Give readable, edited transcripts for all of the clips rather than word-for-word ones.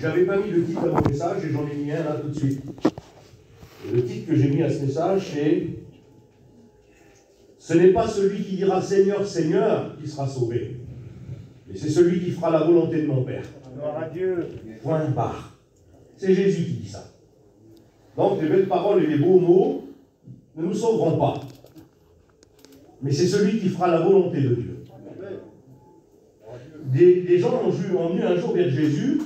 J'avais pas mis le titre à mon message et j'en ai mis un là tout de suite. Et le titre que j'ai mis à ce message, c'est « Ce n'est pas celui qui dira Seigneur, Seigneur qui sera sauvé, mais c'est celui qui fera la volonté de mon Père. » Gloire à Dieu. Point barre. C'est Jésus qui dit ça. Donc les belles paroles et les beaux mots ne nous sauveront pas. Mais c'est celui qui fera la volonté de Dieu. Des gens ont venu un jour vers Jésus.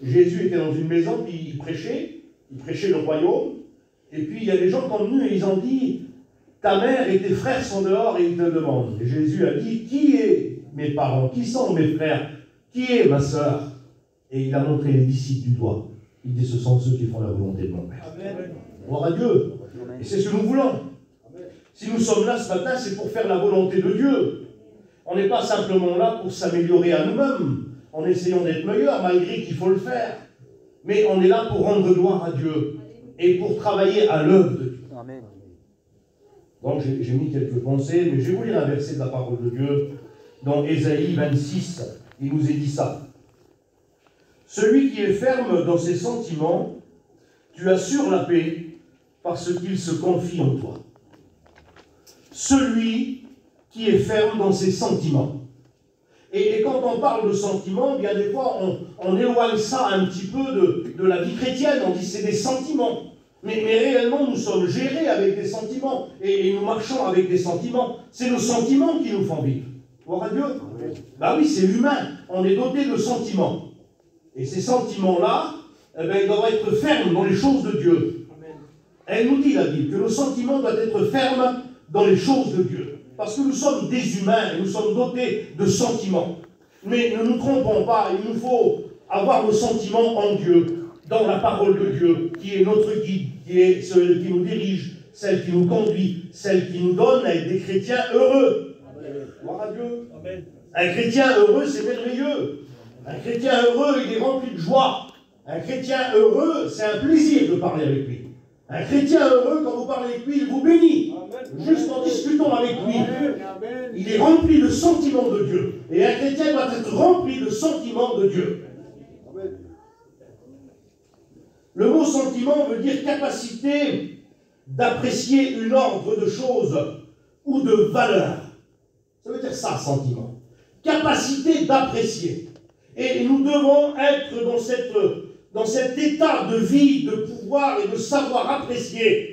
Jésus était dans une maison, puis il prêchait le royaume. Et puis il y a des gens qui sont venus et ils ont dit « Ta mère et tes frères sont dehors et ils te demandent. » Et Jésus a dit « Qui est mes parents? Qui sont mes frères? Qui est ma sœur ?» Et il a montré les disciples du doigt. Il dit « Ce sont ceux qui font la volonté de mon Père. » Gloire à Dieu. Et c'est ce que nous voulons. Si nous sommes là ce matin, c'est pour faire la volonté de Dieu. On n'est pas simplement là pour s'améliorer à nous-mêmes, en essayant d'être meilleurs, malgré qu'il faut le faire. Mais on est là pour rendre gloire à Dieu et pour travailler à l'œuvre de Dieu. Amen. Donc j'ai mis quelques pensées, mais je vais vous lire un verset de la parole de Dieu. Dans Ésaïe 26, il nous est dit ça. « Celui qui est ferme dans ses sentiments, tu assures la paix parce qu'il se confie en toi. » Celui qui est ferme dans ses sentiments. Et quand on parle de sentiments, bien des fois, on éloigne ça un petit peu de la vie chrétienne. On dit c'est des sentiments. Mais réellement, nous sommes gérés avec des sentiments. Et nous marchons avec des sentiments. C'est nos sentiments qui nous font vivre. Gloire à Dieu. Ben oui, c'est humain. On est doté de sentiments. Et ces sentiments-là, eh ben, ils doivent être fermes dans les choses de Dieu. Elle nous dit, la Bible, que nos sentiments doivent être fermes dans les choses de Dieu. Parce que nous sommes des humains et nous sommes dotés de sentiments. Mais ne nous trompons pas, il nous faut avoir nos sentiments en Dieu, dans la parole de Dieu, qui est notre guide, qui est celle qui nous dirige, celle qui nous conduit, celle qui nous donne à être des chrétiens heureux. Gloire à Dieu. Amen. Un chrétien heureux, c'est merveilleux. Un chrétien heureux, il est rempli de joie. Un chrétien heureux, c'est un plaisir de parler avec lui. Un chrétien heureux, quand vous parlez avec lui, il vous bénit. Juste en discutant avec lui. Il est rempli de sentiments de Dieu. Et un chrétien doit être rempli de sentiments de Dieu. Le mot sentiment veut dire capacité d'apprécier une ordre de choses ou de valeur. Ça veut dire ça, sentiment. Capacité d'apprécier. Et nous devons être dans cet état de vie, de pouvoir et de savoir apprécier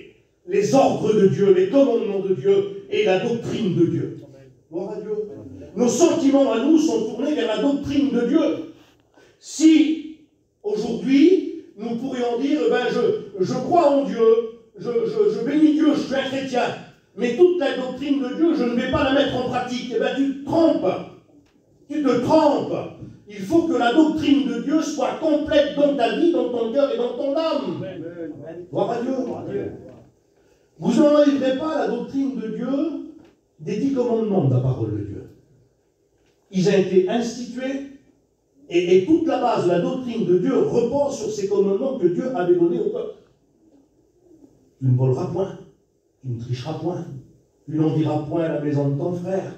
les ordres de Dieu, les commandements de Dieu et la doctrine de Dieu. Gloire à Dieu. Nos sentiments à nous sont tournés vers la doctrine de Dieu. Si, aujourd'hui, nous pourrions dire, ben, je crois en Dieu, je bénis Dieu, je suis un chrétien, mais toute la doctrine de Dieu, je ne vais pas la mettre en pratique, eh ben, tu te trompes. Tu te trompes. Il faut que la doctrine de Dieu soit complète dans ta vie, dans ton cœur et dans ton âme. Gloire à Dieu. Vous n'enlèverez pas la doctrine de Dieu des 10 commandements de la parole de Dieu. Ils ont été institués et toute la base de la doctrine de Dieu repose sur ces commandements que Dieu avait donnés au peuple. Tu ne voleras point, tu ne tricheras point, tu n'envieras point la maison de ton frère.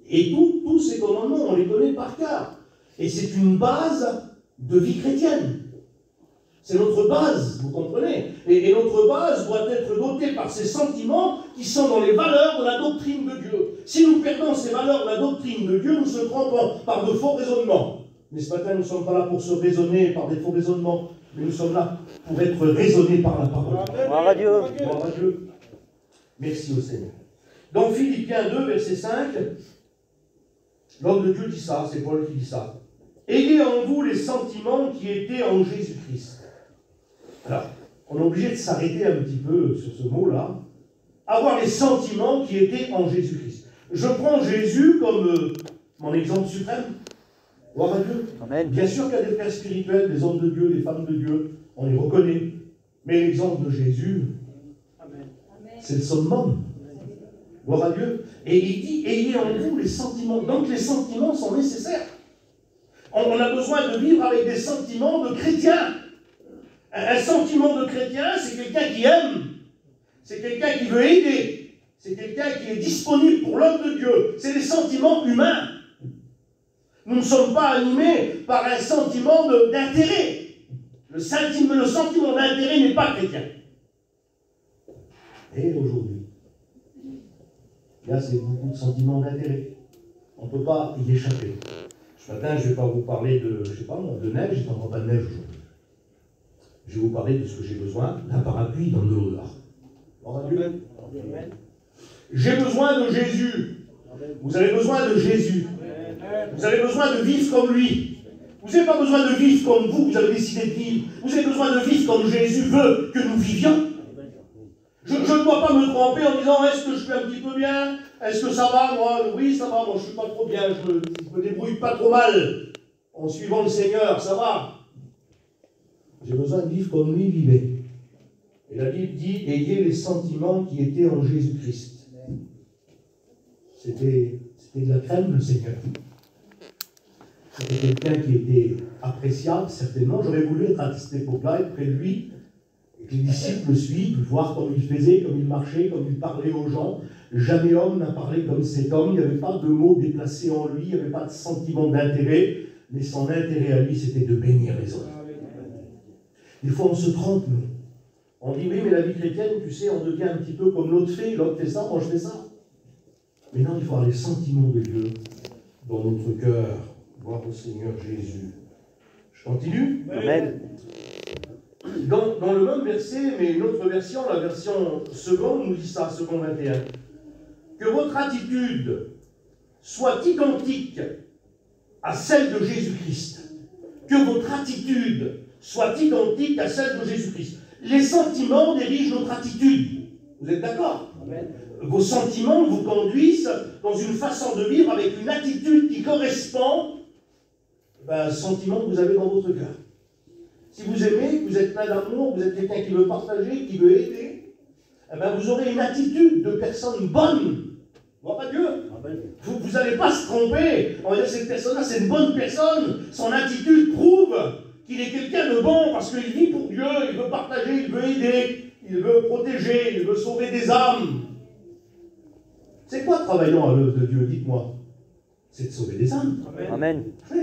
Et tous ces commandements, on les connaît par cœur. Et c'est une base de vie chrétienne. C'est notre base, vous comprenez? Et notre base doit être dotée par ces sentiments qui sont dans les valeurs de la doctrine de Dieu. Si nous perdons ces valeurs de la doctrine de Dieu, nous se trompons par de faux raisonnements. Mais ce matin, nous ne sommes pas là pour se raisonner par des faux raisonnements, mais nous sommes là pour être raisonnés par la parole. Gloire à Dieu. Gloire à Dieu. Merci au Seigneur. Dans Philippiens 2, verset 5, l'homme de Dieu dit ça, c'est Paul qui dit ça. Ayez en vous les sentiments qui étaient en Jésus-Christ. Alors, on est obligé de s'arrêter un petit peu sur ce mot-là. Avoir les sentiments qui étaient en Jésus-Christ. Je prends Jésus comme mon exemple suprême. Gloire à Dieu. Amen. Bien sûr qu'il y a des frères spirituels, des hommes de Dieu, des femmes de Dieu. On les reconnaît. Mais l'exemple de Jésus, c'est le summum. Gloire à Dieu. Et il dit, ayez en vous les sentiments. Donc les sentiments sont nécessaires. On a besoin de vivre avec des sentiments de chrétiens. Un sentiment de chrétien, c'est quelqu'un qui aime. C'est quelqu'un qui veut aider. C'est quelqu'un qui est disponible pour l'œuvre de Dieu. C'est des sentiments humains. Nous ne sommes pas animés par un sentiment d'intérêt. Le sentiment d'intérêt n'est pas chrétien. Et aujourd'hui, là, c'est beaucoup de sentiments d'intérêt. On ne peut pas y échapper. Ce matin, je ne vais pas vous parler de, je sais pas, de neige, il n'y a pas de neige aujourd'hui. Je vais vous parler de ce que j'ai besoin, d'un parapluie dans de l'eau dehors. J'ai besoin de Jésus. Vous avez besoin de Jésus. Vous avez besoin de vivre comme lui. Vous n'avez pas besoin de vivre comme vous avez décidé de vivre. Vous avez besoin de vivre comme Jésus veut que nous vivions. Je ne dois pas me tromper en disant, est-ce que je fais un petit peu bien? Est-ce que ça va, moi? Oui, ça va, moi je ne suis pas trop bien, je me débrouille pas trop mal. En suivant le Seigneur, ça va. J'ai besoin de vivre comme lui vivait. Et la Bible dit, ayez les sentiments qui étaient en Jésus-Christ. C'était de la crème, le Seigneur. C'était quelqu'un qui était appréciable, certainement. J'aurais voulu être à cette époque-là, être près de lui, et que les disciples le suivent, voir comme il faisait, comme il marchait, comme il parlait aux gens. Jamais homme n'a parlé comme cet homme. Il n'y avait pas de mots déplacés en lui, il n'y avait pas de sentiment d'intérêt, mais son intérêt à lui, c'était de bénir les autres. Des fois, on se trompe, nous. On dit, oui, mais la vie chrétienne, tu sais, on devient un petit peu comme l'autre fait ça, moi je fais ça. Mais non, il faut avoir les sentiments de Dieu dans notre cœur. Gloire au Seigneur Jésus. Je continue. Amen. Dans le même verset, mais une autre version, la version seconde, nous dit ça, seconde 21. Que votre attitude soit identique à celle de Jésus-Christ. Que votre attitude soit identique à celle de Jésus-Christ. Les sentiments dirigent notre attitude. Vous êtes d'accord? Amen. Vos sentiments vous conduisent dans une façon de vivre avec une attitude qui correspond au sentiment que vous avez dans votre cœur. Si vous aimez, que vous êtes plein d'amour, vous êtes quelqu'un qui veut partager, qui veut aider, vous aurez une attitude de personne bonne. Gloire à Dieu. Vous n'allez pas se tromper. On va dire cette personne-là, c'est une bonne personne. Son attitude prouve qu'il est quelqu'un de bon parce qu'il vit pour Dieu, il veut partager, il veut aider, il veut protéger, il veut sauver des âmes. C'est quoi travaillant à l'œuvre de Dieu? Dites-moi. C'est de sauver des âmes. Amen. Oui.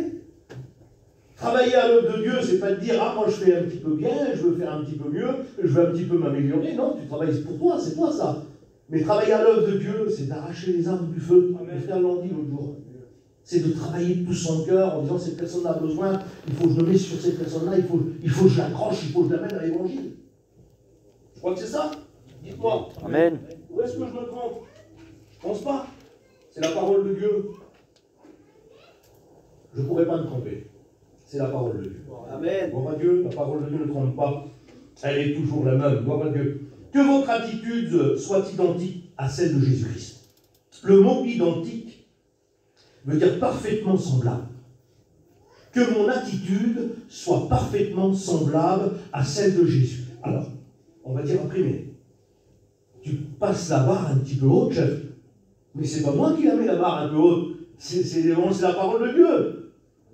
Travailler à l'œuvre de Dieu, c'est pas de dire, ah, moi je fais un petit peu bien, je veux faire un petit peu mieux, je veux un petit peu m'améliorer. Non, tu travailles pour toi, c'est toi ça. Mais travailler à l'œuvre de Dieu, c'est d'arracher les âmes du feu. Le frère l'a dit l'autre jour. C'est de travailler de tout son cœur en disant, cette personne a besoin, il faut que je me mette sur cette personne-là, il faut que je l'accroche, il faut que je l'amène à l'évangile. Je crois que c'est ça. Dites-moi. Amen. Où est-ce que je me trompe? Je ne pense pas. C'est la parole de Dieu. Je ne pourrais pas me tromper. C'est la parole de Dieu. Amen. Gloire à Dieu, la parole de Dieu ne trompe pas. Elle est toujours la même. Gloire à Dieu. Que votre attitude soit identique à celle de Jésus-Christ. Le mot identique veut dire parfaitement semblable. Que mon attitude soit parfaitement semblable à celle de Jésus. Alors, on va dire imprimé. Tu passes la barre un petit peu haute, chef. Mais c'est pas moi qui la mets la barre un peu haute. C'est la parole de Dieu.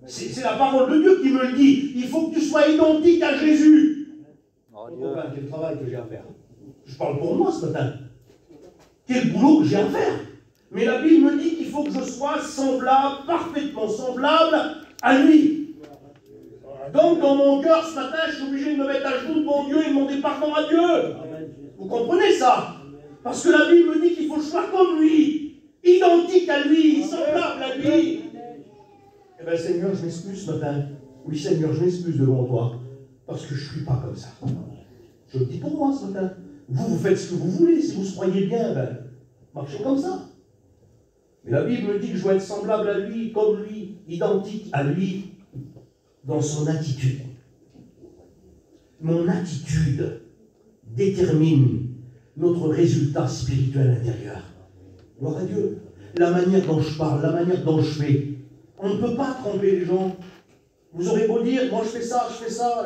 C'est la parole de Dieu qui me le dit. Il faut que tu sois identique à Jésus. Oh, Quel travail que j'ai à faire. Je parle pour moi ce matin. Quel boulot que j'ai à faire. Mais la Bible me dit qu'il faut que je sois semblable, parfaitement semblable à lui. Donc dans mon cœur ce matin, je suis obligé de me mettre à genoux devant Dieu et demander pardon à Dieu. Vous comprenez ça? Parce que la Bible me dit qu'il faut que je sois comme lui, identique à lui, semblable à lui. Eh bien, Seigneur, je m'excuse ce matin. Oui, Seigneur, je m'excuse devant toi. Parce que je ne suis pas comme ça. Je le dis pour moi ce matin. Vous faites ce que vous voulez. Si vous se croyez bien, marchez comme ça. Mais la Bible me dit que je dois être semblable à lui, comme lui, identique à lui, dans son attitude. Mon attitude détermine notre résultat spirituel intérieur. Gloire à Dieu. La manière dont je parle, la manière dont je fais. On ne peut pas tromper les gens. Vous aurez beau dire, moi je fais ça.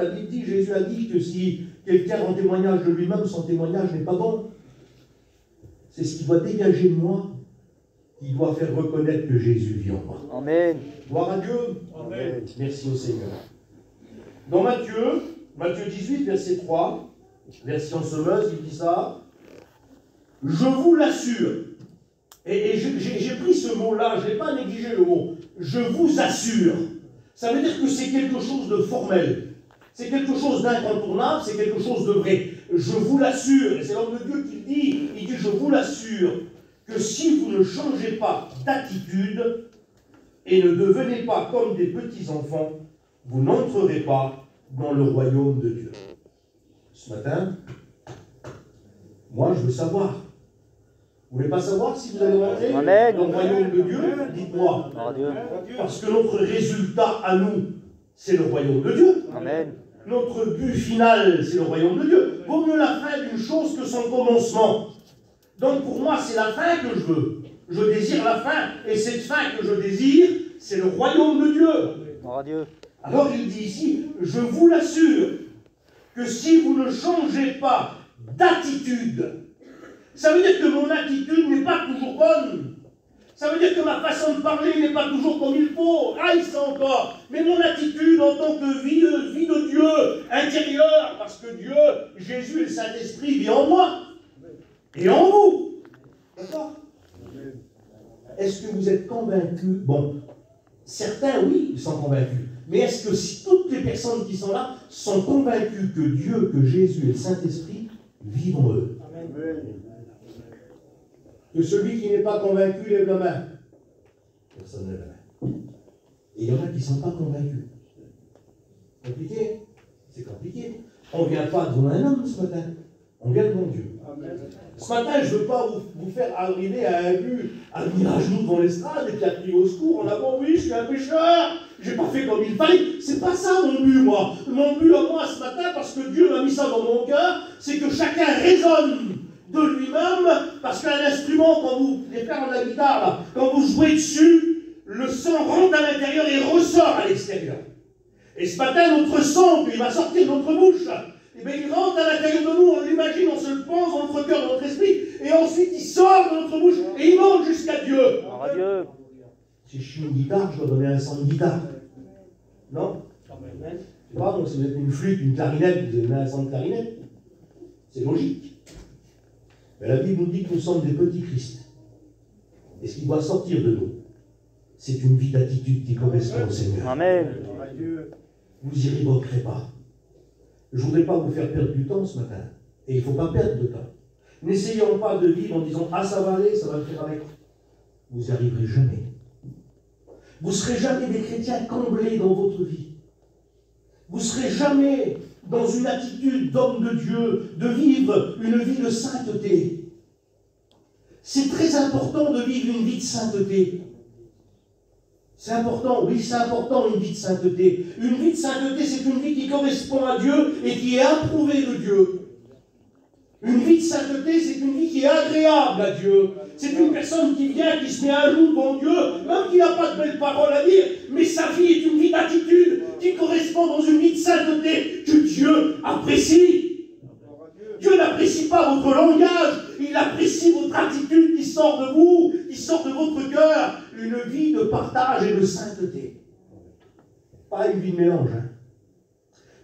La Bible dit, Jésus a dit que si quelqu'un rend témoignage de lui-même, son témoignage n'est pas bon. C'est ce qui doit dégager de moi, qui doit faire reconnaître que Jésus vit en moi. Amen. Gloire à Dieu. Amen. Merci au Seigneur. Dans Matthieu 18, verset 3, version Semeuse, il dit ça. Je vous l'assure. Et j'ai pris ce mot-là, je n'ai pas négligé le mot. je vous assure. Ça veut dire que c'est quelque chose de formel. C'est quelque chose d'incontournable, c'est quelque chose de vrai. Je vous l'assure, et c'est l'homme de Dieu qui le dit, il dit je vous l'assure, que si vous ne changez pas d'attitude et ne devenez pas comme des petits-enfants, vous n'entrerez pas dans le royaume de Dieu. Ce matin, moi je veux savoir. Vous ne voulez pas savoir si vous allez rentrer dans le royaume de Dieu? Dites-moi. Parce que notre résultat à nous, c'est le royaume de Dieu. Amen. Notre but final, c'est le royaume de Dieu. Vaut mieux la fin d'une chose que son commencement. Donc pour moi, c'est la fin que je veux. Je désire la fin. Et cette fin que je désire, c'est le royaume de Dieu. Alors il dit ici, je vous l'assure, que si vous ne changez pas d'attitude, ça veut dire que mon attitude n'est pas toujours bonne. Ça veut dire que ma façon de parler n'est pas toujours comme il faut. Aïe, ça encore. Mais mon attitude en tant que vie de Dieu intérieure, parce que Dieu, Jésus et le Saint-Esprit vivent en moi et en vous. D'accord? Est-ce que vous êtes convaincus? Bon, certains, oui, ils sont convaincus. Mais est-ce que si toutes les personnes qui sont là sont convaincues que Dieu, que Jésus et le Saint-Esprit vivent en eux? Amen. Que celui qui n'est pas convaincu lève la main. Personne ne lève la main. Et il y en a qui ne sont pas convaincus. Compliqué? C'est compliqué. On ne vient pas devant un homme ce matin. On vient devant Dieu. Amen. Ce matin, je ne veux pas vous faire arriver à un but, à venir à genoux devant l'estrade et puis à crier au secours en avant, oui, je suis un pécheur, je n'ai pas fait comme il fallait. C'est pas ça mon but, moi. Mon but à moi ce matin, parce que Dieu m'a mis ça dans mon cœur, c'est que chacun raisonne de lui-même, parce qu'un instrument, quand vous les faire en la guitare, là, quand vous jouez dessus, le son rentre à l'intérieur et ressort à l'extérieur. Et ce matin, notre son, il va sortir de notre bouche, et bien il rentre à l'intérieur de nous, on l'imagine, on se le pense dans notre cœur, dans notre esprit, et ensuite il sort de notre bouche et il monte jusqu'à Dieu. Dieu. Si je suis une guitare, je dois donner un son de guitare. Non? Je sais pas, donc si vous êtes une flûte, une clarinette, vous donnez un son de clarinette. C'est logique. Mais la Bible nous dit que nous sommes des petits Christ. Et ce qui doit sortir de nous, c'est une vie d'attitude qui correspond au Seigneur. Amen. Vous n'y révoquerez pas. Je ne voudrais pas vous faire perdre du temps ce matin. Et il ne faut pas perdre de temps. N'essayons pas de vivre en disant « Ah, ça va aller, ça va le faire avec ». Vous n'y arriverez jamais. Vous ne serez jamais des chrétiens comblés dans votre vie. Vous ne serez jamais dans une attitude d'homme de Dieu, de vivre une vie de sainteté. C'est très important de vivre une vie de sainteté. C'est important, oui, c'est important une vie de sainteté. Une vie de sainteté, c'est une vie qui correspond à Dieu et qui est approuvée de Dieu. Une vie de sainteté, c'est une vie qui est agréable à Dieu. C'est une personne qui vient, qui se met à genoux devant Dieu, même qui n'a pas de belles paroles à dire, mais sa vie est une vie d'attitude qui correspond dans une vie de sainteté que Dieu apprécie. Dieu n'apprécie pas votre langage, il apprécie votre attitude qui sort de vous, qui sort de votre cœur. Une vie de partage et de sainteté. Pas une vie de mélange. Hein.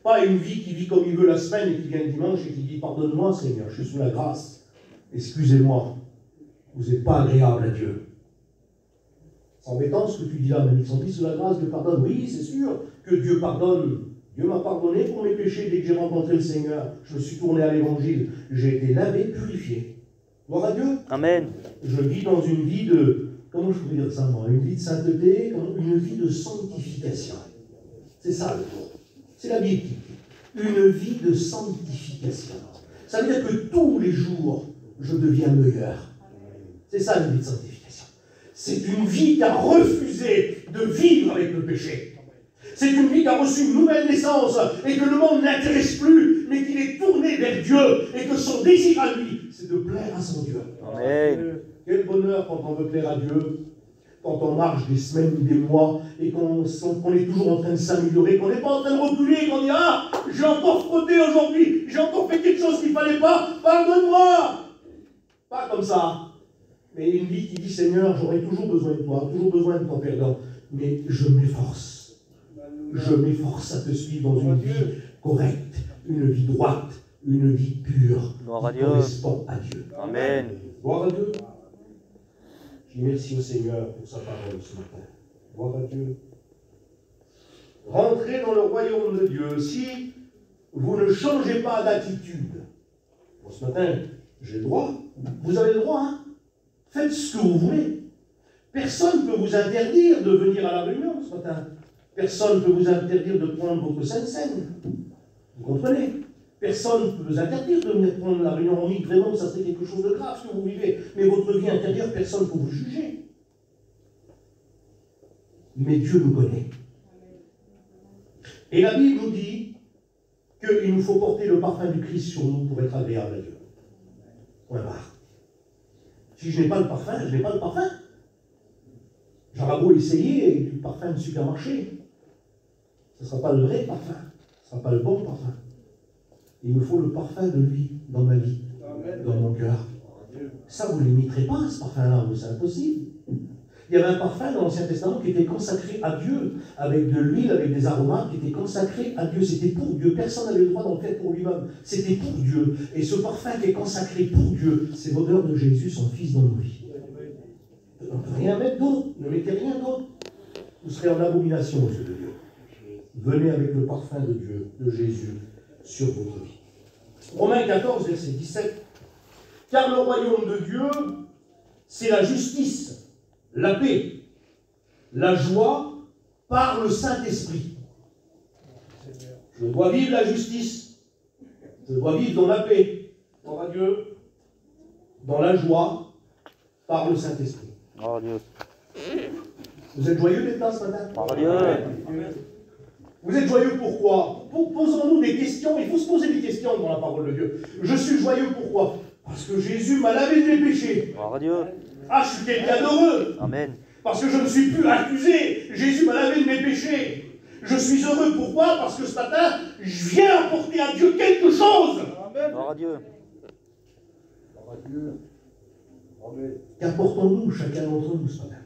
Pas une vie qui vit comme il veut la semaine et qui vient le dimanche et qui dit « Pardonne-moi Seigneur, je suis sous la grâce. Excusez-moi, vous n'êtes pas agréable à Dieu. » C'est embêtant ce que tu dis là, mais ils sont mis sous la grâce, Dieu pardonne. Oui, c'est sûr que Dieu pardonne. Dieu m'a pardonné pour mes péchés dès que j'ai rencontré le Seigneur. Je me suis tourné à l'évangile. J'ai été lavé, purifié. Gloire à Dieu. Amen. Je vis dans une vie de... Comment je pourrais dire ça, moi? Une vie de sainteté, une vie de sanctification. C'est ça le mot. C'est la Bible qui dit. Une vie de sanctification. Ça veut dire que tous les jours, je deviens meilleur. C'est ça une vie de sanctification. C'est une vie qui a refusé de vivre avec le péché. C'est une vie qui a reçu une nouvelle naissance et que le monde n'intéresse plus, mais qu'il est tourné vers Dieu et que son désir à lui, c'est de plaire à son Dieu. Amen. Quel bonheur quand on veut plaire à Dieu, quand on marche des semaines ou des mois et qu'on est toujours en train de s'améliorer, qu'on n'est pas en train de reculer, qu'on dit « Ah, j'ai encore frotté aujourd'hui, j'ai encore fait quelque chose qu'il ne fallait pas, pardonne-moi » Pas comme ça. Mais une vie qui dit « Seigneur, j'aurai toujours besoin de toi, toujours besoin de ton pardon, mais je m'efforce. Je m'efforce à te suivre dans une vie correcte, une vie droite, une vie pure, qui correspond à Dieu. » Amen. Gloire à Dieu. Je dis merci au Seigneur pour sa parole ce matin. Gloire à Dieu. Rentrez dans le royaume de Dieu. Si vous ne changez pas d'attitude, bon, ce matin, j'ai le droit, vous avez le droit, hein? Faites ce que vous voulez. Personne ne peut vous interdire de venir à la réunion ce matin. Personne ne peut vous interdire de prendre votre Sainte-Seine. Vous comprenez? Personne ne peut vous interdire de venir prendre la réunion en ligne. Vraiment, ça serait quelque chose de grave ce que vous vivez. Mais votre vie intérieure, personne ne peut vous juger. Mais Dieu nous connaît. Et la Bible nous dit qu'il nous faut porter le parfum du Christ sur nous pour être agréable à Dieu. Point barre. Si je n'ai pas le parfum, je n'ai pas le parfum. J'aurais beau essayer avec du parfum de supermarché. Ce ne sera pas le vrai parfum. Ce ne sera pas le bon parfum. Il me faut le parfum de lui dans ma vie, dans mon cœur. Ça, vous ne l'imiterez pas, ce parfum-là, c'est impossible. Il y avait un parfum dans l'Ancien Testament qui était consacré à Dieu, avec de l'huile, avec des aromates, qui était consacré à Dieu. C'était pour Dieu. Personne n'avait le droit d'en faire pour lui-même. C'était pour Dieu. Et ce parfum qui est consacré pour Dieu, c'est l'odeur de Jésus, son Fils, dans nos vies. On ne peut rien mettre d'autre. Ne mettez rien d'autre. Vous serez en abomination aux yeux de Dieu. Venez avec le parfum de Dieu, de Jésus, sur votre vie. Romains 14, verset 17. Car le royaume de Dieu, c'est la justice, la paix, la joie par le Saint-Esprit. Je dois vivre la justice. Je dois vivre dans la paix. Gloire à Dieu. Dans la joie par le Saint-Esprit. Oh Dieu. Vous êtes joyeux d'être là ce matin? Oh Dieu. Vous êtes joyeux pourquoi? Posons-nous des questions. Il faut se poser des questions dans la parole de Dieu. Je suis joyeux pourquoi? Parce que Jésus m'a lavé de mes péchés. Oh Dieu. Ah, je suis quelqu'un d'heureux. Amen. Parce que je ne suis plus accusé. Jésus m'a lavé de mes péchés. Je suis heureux pourquoi? Parce que ce matin, je viens apporter à Dieu quelque chose. Oh Dieu. Qu'apportons-nous chacun d'entre nous ce matin?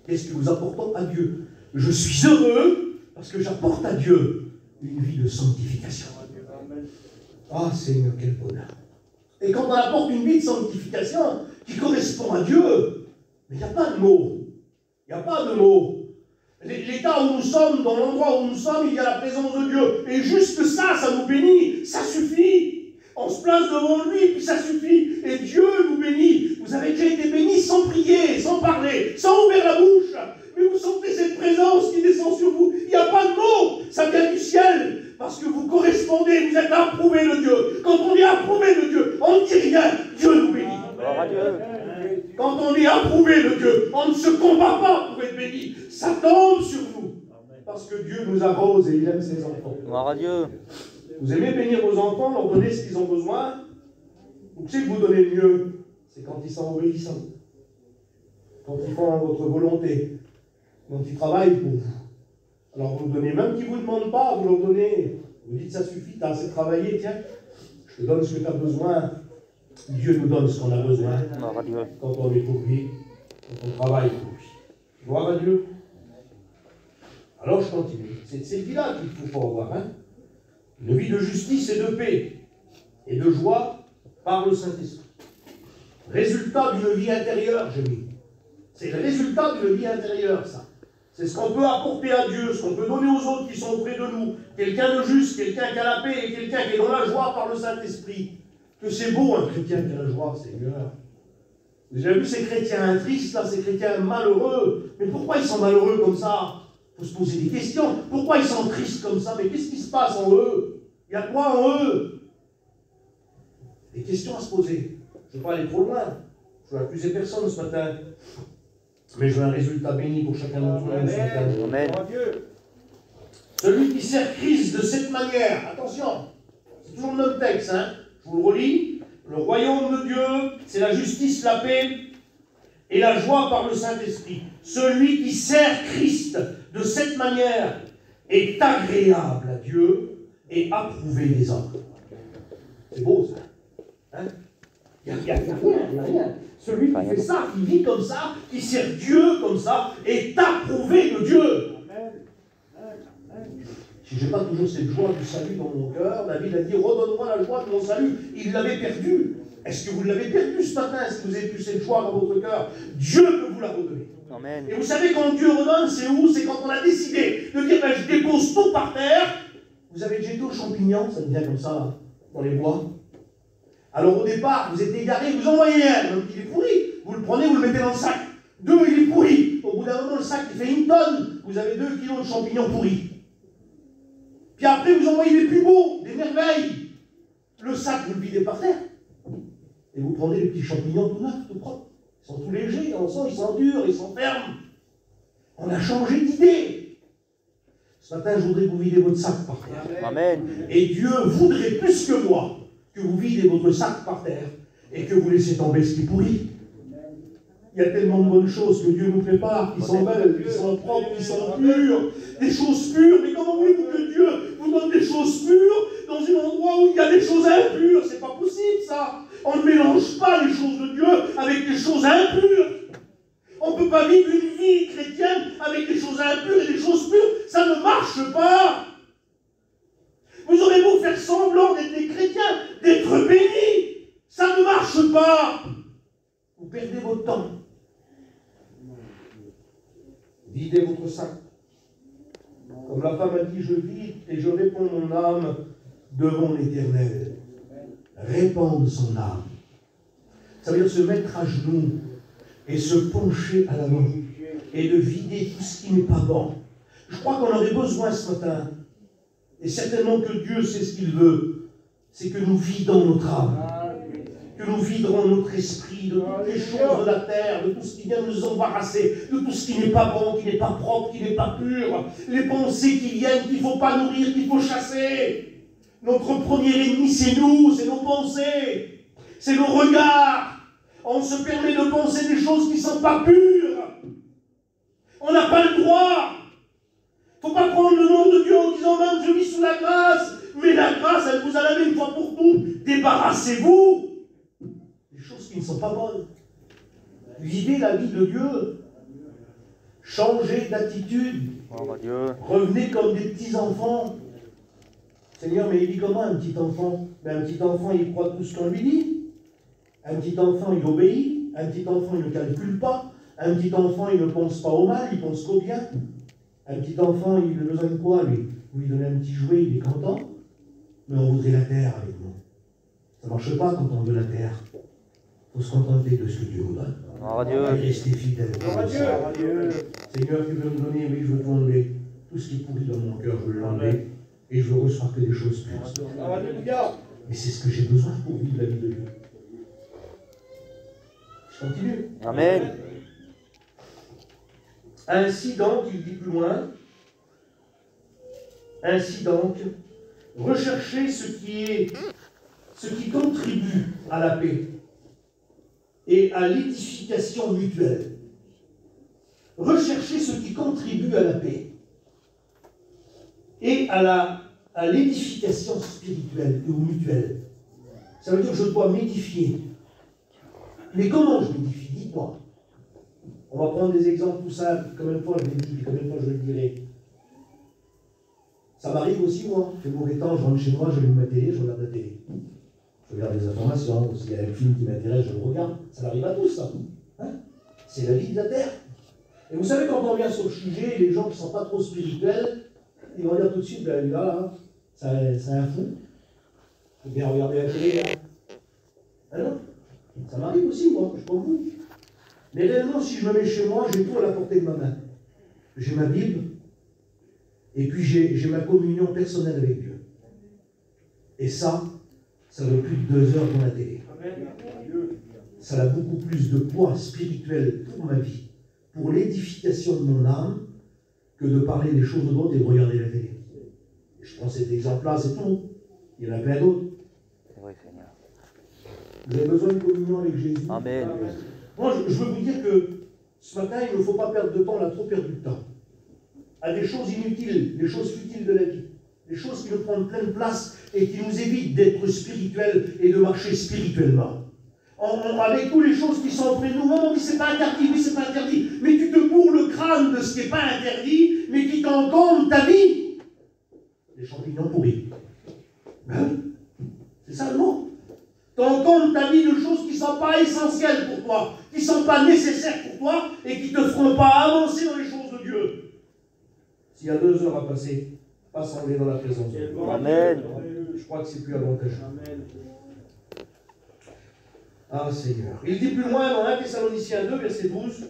Qu'est-ce que nous apportons à Dieu? Je suis heureux parce que j'apporte à Dieu une vie de sanctification. Ah Seigneur, quel bonheur. Et quand on apporte une vie de sanctification qui correspond à Dieu, mais il n'y a pas de mots. Il n'y a pas de mots. L'état où nous sommes, dans l'endroit où nous sommes, il y a la présence de Dieu. Et juste ça, ça nous bénit. Ça suffit. On se place devant lui, puis ça suffit. Et Dieu nous bénit. Vous avez déjà été bénis sans prier, sans parler, sans ouvrir la bouche. Mais vous sentez cette présence qui descend sur vous. Il n'y a pas de mots. Ça vient du ciel. Parce que vous correspondez, vous êtes approuvé de Dieu. Quand on est approuvé de Dieu, on ne dit rien. Dieu nous bénit. Gloire à Dieu. Quand on est approuvé de Dieu, on ne se combat pas pour être béni. Ça tombe sur nous. Parce que Dieu nous arrose et il aime ses enfants. Gloire à Dieu. Vous aimez bénir vos enfants, leur donner ce qu'ils ont besoin. Vous savez que vous donnez mieux, c'est quand ils sont obéissants. Quand ils font votre volonté. Quand ils travaillent pour vous. Alors vous donnez, même qu'ils ne vous demandent pas, vous leur donnez. Vous dites, ça suffit, tu as assez travaillé, tiens. Je te donne ce que tu as besoin. Dieu nous donne ce qu'on a besoin. Gloire à Dieu. Quand on est pour lui, quand on travaille pour lui. Gloire à Dieu. Alors je continue. C'est cette vie-là qu'il faut avoir. Hein? Une vie de justice et de paix. Et de joie par le Saint-Esprit. Résultat d'une vie intérieure, j'ai mis. C'est le résultat d'une vie intérieure, ça. C'est ce qu'on peut apporter à Dieu, ce qu'on peut donner aux autres qui sont auprès de nous. Quelqu'un de juste, quelqu'un qui a la paix et quelqu'un qui est dans la joie par le Saint-Esprit. Que c'est beau un chrétien qui a la joie, Seigneur. Vous avez vu ces chrétiens tristes, là, ces chrétiens malheureux. Mais pourquoi ils sont malheureux comme ça? Il faut se poser des questions. Pourquoi ils sont tristes comme ça? Mais qu'est-ce qui se passe en eux? Il y a quoi en eux? Des questions à se poser. Je ne veux pas aller trop loin. Je ne veux accuser personne ce matin. Mais je veux un résultat béni pour chacun d'entre nous ce matin. Amen. Celui qui sert Christ de cette manière, attention, c'est toujours le même texte, hein? Je vous le relis. Le royaume de Dieu, c'est la justice, la paix et la joie par le Saint-Esprit. Celui qui sert Christ de cette manière est agréable à Dieu et approuvé des hommes. C'est beau ça. Hein? Il n'y a rien. Celui qui fait ça, qui vit comme ça, qui sert Dieu comme ça, est approuvé de Dieu. Si je n'ai pas toujours cette joie du salut dans mon cœur, David a dit, redonne-moi la joie de mon salut. Il l'avait perdu. Est-ce que vous l'avez perdu ce matin? Est-ce que vous avez plus cette joie dans votre cœur? Dieu peut vous la redonner. Amen. Et vous savez, quand Dieu redonne, c'est où? C'est quand on a décidé de dire, ben, je dépose tout par terre. Vous avez déjà été aux champignons, ça devient comme ça, là, dans les bois. Alors au départ, vous êtes égaré, vous envoyez un, donc il est pourri. Vous le prenez, vous le mettez dans le sac. 2, il est pourri. Au bout d'un moment, le sac, il fait 1 tonne. Vous avez 2 kilos de champignons pourris. Puis après, vous envoyez les plus beaux, des merveilles. Le sac, vous le videz par terre. Et vous prenez les petits champignons tout neufs, tout propres. Ils sont tout légers, on sent, ils sont durs, ils sont fermes. On a changé d'idée. Ce matin, je voudrais que vous videz votre sac par terre. Amen. Et Dieu voudrait plus que moi que vous videz votre sac par terre et que vous laissez tomber ce qui pourrit. Il y a tellement de bonnes choses que Dieu nous prépare, qui sont belles, qui sont propres, qui sont pures, des choses pures. Mais comment voulez-vous que Dieu vous donne des choses pures dans un endroit où il y a des choses impures? C'est pas possible, ça. On ne mélange pas les choses de Dieu avec des choses impures. On ne peut pas vivre une vie chrétienne avec des choses impures et des choses pures. Ça ne marche pas. Vous aurez beau faire semblant d'être des chrétiens, d'être bénis. Ça ne marche pas. Vous perdez votre temps. Videz votre sac. Comme la femme a dit, je vide et je réponds mon âme devant l'Éternel. Répandre son âme. Ça veut dire se mettre à genoux et se pencher à l'avant et de vider tout ce qui n'est pas bon. Je crois qu'on aurait besoin ce matin, et certainement que Dieu sait ce qu'il veut, c'est que nous vidons notre âme, que nous viderons notre esprit de toutes les choses de la terre, de tout ce qui vient nous embarrasser, de tout ce qui n'est pas bon, qui n'est pas propre, qui n'est pas pur, les pensées qui viennent, qu'il ne faut pas nourrir, qu'il faut chasser. Notre premier ennemi, c'est nous, c'est nos pensées, c'est nos regards. On se permet de penser des choses qui ne sont pas pures. On n'a pas le droit. Il ne faut pas prendre le nom de Dieu en disant même je vis sous la grâce. Mais la grâce, elle vous a lavé une fois pour toutes. Débarrassez-vous des choses qui ne sont pas bonnes. Vivez la vie de Dieu. Changez d'attitude. Revenez comme des petits enfants. Seigneur, mais il dit comment un petit enfant? Ben, un petit enfant, il croit tout ce qu'on lui dit. Un petit enfant, il obéit. Un petit enfant, il ne calcule pas. Un petit enfant, il ne pense pas au mal, il pense qu'au bien. Un petit enfant, il a besoin de quoi, lui? Vous lui donnez un petit jouet, il est content. Mais on voudrait la terre avec nous. Ça ne marche pas quand on veut la terre. Il faut se contenter de ce que Dieu nous donne. Et rester fidèle. Seigneur, tu veux me donner, oui, je veux t'enlever. Tout ce qui est pourri dans mon cœur, je veux l'enlever. Et je veux recevoir que des choses pures. Mais c'est ce que j'ai besoin pour vivre la vie de Dieu. Je continue. Amen. Ainsi donc, il dit plus loin, ainsi donc, recherchez ce qui contribue à la paix et à l'édification mutuelle. Recherchez ce qui contribue à la paix et à l'édification spirituelle ou mutuelle. Ça veut dire que je dois m'édifier. Mais comment je m'édifie? Dites-moi. On va prendre des exemples tout simples. Combien de fois je l'ai dit, combien de fois je le dirai. Ça m'arrive aussi, moi. Il fait mauvais temps, je rentre chez moi, je allume ma télé, je regarde la télé. Je regarde les informations. S'il y a un film qui m'intéresse, je le regarde. Ça m'arrive à tous, ça. Hein? C'est la vie de la terre. Et vous savez, quand on vient sur le sujet, les gens qui ne sont pas trop spirituels, ils vont dire tout de suite, ben là, c'est un fou. Il faut bien regarder la télé, là. Ah non? Ça m'arrive aussi, moi, je suis comme vous. Mais réellement, si je me mets chez moi, j'ai tout à la portée de ma main. J'ai ma Bible, et puis j'ai ma communion personnelle avec Dieu. Et ça vaut plus de 2 heures dans la télé. Ça a beaucoup plus de poids spirituel pour ma vie, pour l'édification de mon âme, que de parler des choses d'autres et de regarder la télé. Je prends cet exemple-là, c'est tout. Il y en a plein d'autres. C'est vrai, Seigneur. Vous avez besoin de communion avec Jésus. Amen. Moi, je veux vous dire que ce matin, il ne faut pas perdre de temps, on a trop perdu de temps. À des choses inutiles, des choses futiles de la vie, des choses qui nous prennent pleine place et qui nous évitent d'être spirituels et de marcher spirituellement. Avec toutes les choses qui sont auprès de nous, on dit c'est pas interdit, oui c'est pas interdit, mais tu te bourres le crâne de ce qui n'est pas interdit, mais qui t'encombre ta vie. Les champignons pourris. Ben oui, c'est ça le mot. T'encombre comble ta vie de choses qui ne sont pas essentielles pour toi, qui ne sont pas nécessaires pour toi et qui ne te feront pas avancer dans les choses de Dieu. S'il y a 2 heures à passer, passe en dans la présence de Dieu. Amen. Je crois que c'est plus avantageux. Ah Seigneur. Il dit plus loin dans 1 Thessaloniciens 2, verset 12,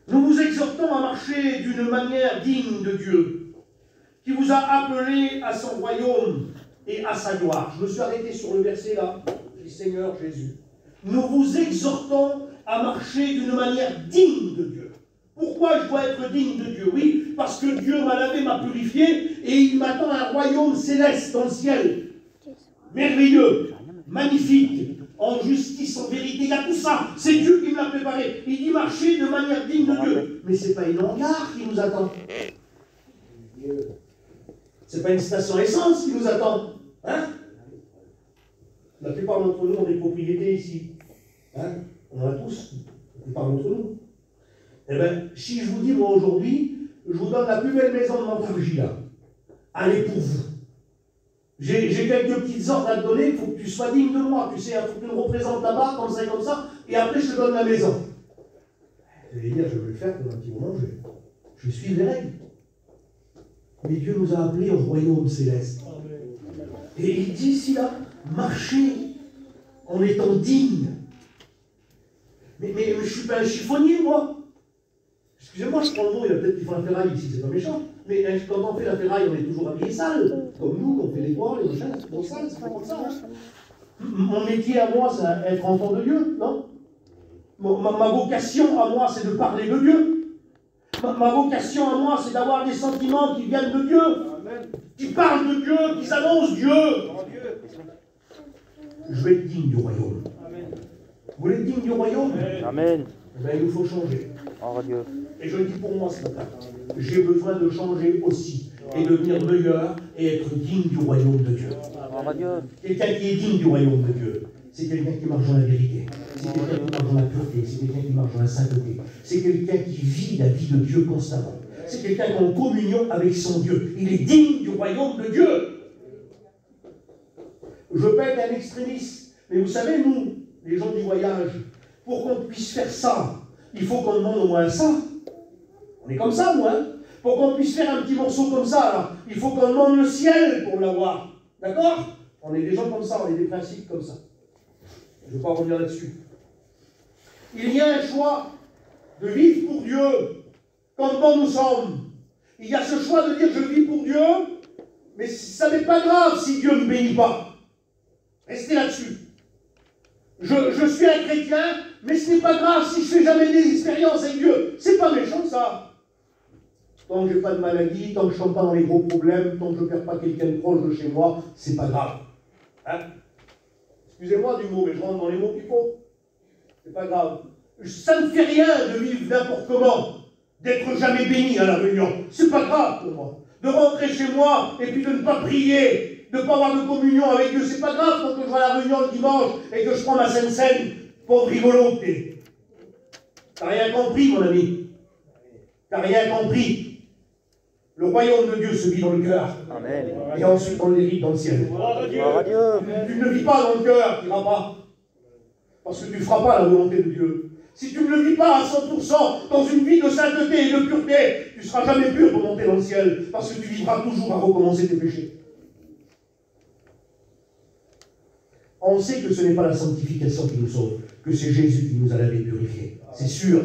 nous vous exhortons à marcher d'une manière digne de Dieu, qui vous a appelé à son royaume et à sa gloire. Je me suis arrêté sur le verset là. Je dis Seigneur Jésus, nous vous exhortons à marcher d'une manière digne de Dieu. Pourquoi je dois être digne de Dieu? Oui, parce que Dieu m'a lavé, m'a purifié, et il m'attend un royaume céleste dans le ciel. Merveilleux, magnifique, en justice, en vérité, il y a tout ça. C'est Dieu qui me l'a préparé. Il dit marcher de manière digne de Dieu. Mais ce n'est pas une hangar qui nous attend. Ce n'est pas une station essence qui nous attend. Hein? La plupart d'entre nous ont des propriétés ici. Hein? On en a tous. La plupart d'entre nous. Eh bien, si je vous dis, moi, aujourd'hui, je vous donne la plus belle maison de Montargis, là. Allez pour vous. J'ai quelques petites ordres à te donner, il faut que tu sois digne de moi. Tu sais, il faut que tu me représentes là-bas, comme ça, et après, je te donne la maison. Je vais dire, je vais le faire pour un petit moment, je suis les règles. Mais Dieu nous a appelés au royaume céleste. Et il dit ici, là, marchez en étant digne. Mais je ne suis pas un chiffonnier, moi. Excusez-moi, je prends le mot, il y a peut-être qui font la ferraille ici, c'est pas méchant. Mais quand on fait la ferraille, on est toujours habillé sale. Comme nous, on fait les bois, les machins, c'est pour ça, c'est pas comme ça. Hein. Mon métier à moi, c'est être enfant de Dieu, non? Ma vocation à moi, c'est de parler de Dieu. Ma vocation à moi, c'est d'avoir des sentiments qui viennent de Dieu. Amen. Qui parlent de Dieu, qui annoncent Dieu. Je vais être digne du royaume. Amen. Vous voulez être digne du royaume? Amen. Eh bien, il nous faut changer. Oh Dieu. Et je le dis pour moi ce matin. J'ai besoin de changer aussi. Et devenir meilleur et être digne du royaume de Dieu. Oh Dieu. Quelqu'un qui est digne du royaume de Dieu, c'est quelqu'un qui marche dans la vérité. C'est quelqu'un qui marche dans la pureté. C'est quelqu'un qui marche dans la sainteté. C'est quelqu'un qui vit la vie de Dieu constamment. C'est quelqu'un qui est en communion avec son Dieu. Il est digne du royaume de Dieu. Je peux être un extrémiste. Mais vous savez, nous, les gens du voyage, pour qu'on puisse faire ça, il faut qu'on demande au moins ça. On est comme ça, moi. Hein? Pour qu'on puisse faire un petit morceau comme ça, alors, il faut qu'on demande le ciel pour l'avoir. D'accord? On est des gens comme ça, on est des principes comme ça. Je ne vais pas revenir là-dessus. Il y a un choix de vivre pour Dieu, comme bon nous sommes. Il y a ce choix de dire je vis pour Dieu, mais ça n'est pas grave si Dieu ne me bénit pas. Restez là-dessus. Je suis un chrétien, mais ce n'est pas grave si je ne fais jamais des expériences avec Dieu. C'est pas méchant ça. Tant que je n'ai pas de maladie, tant que je ne tombe pas dans les gros problèmes, tant que je ne perds pas quelqu'un de proche de chez moi, c'est pas grave. Hein? Excusez-moi du mot, mais je rentre dans les mots qu'il faut. C'est pas grave. Ça ne fait rien de vivre n'importe comment, d'être jamais béni à la réunion. C'est pas grave pour moi. De rentrer chez moi et puis de ne pas prier, de ne pas avoir de communion avec Dieu, c'est pas grave quand je vais à la réunion le dimanche et que je prends ma Sainte-Seine, pauvre rigolo que t'es. T'as rien compris, mon ami. T'as rien compris. Le royaume de Dieu se vit dans le cœur. Amen. Et ensuite on l'hérite dans le ciel. Gloire à Dieu. Tu ne le vis pas dans le cœur, tu n'iras pas. Parce que tu ne feras pas la volonté de Dieu. Si tu ne le vis pas à 100% dans une vie de sainteté et de pureté, tu ne seras jamais pur pour monter dans le ciel. Parce que tu vivras toujours à recommencer tes péchés. On sait que ce n'est pas la sanctification qui nous sauve, que c'est Jésus qui nous a lavé et purifié. C'est sûr.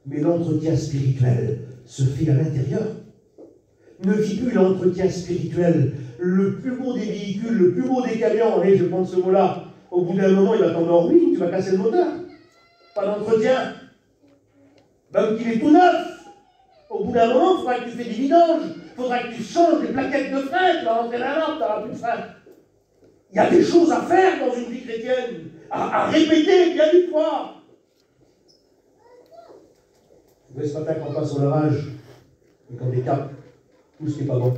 Mais l'entretien spirituel se fait à l'intérieur. Ne vis plus l'entretien spirituel. Le plus beau des véhicules, le plus beau des camions, allez, je prends ce mot-là, au bout d'un moment, il va tomber en ruine, tu vas casser le moteur. Pas d'entretien. Même qu'il est tout neuf. Au bout d'un moment, il faudra que tu fais des vidanges. Il faudra que tu changes les plaquettes de frein, tu vas rentrer dans la lampe, tu n'auras plus de frein. Il y a des choses à faire dans une vie chrétienne, à répéter bien une fois. Je voudrais ce matin qu'on passe au lavage et qu'on décape tout ce qui n'est pas bon.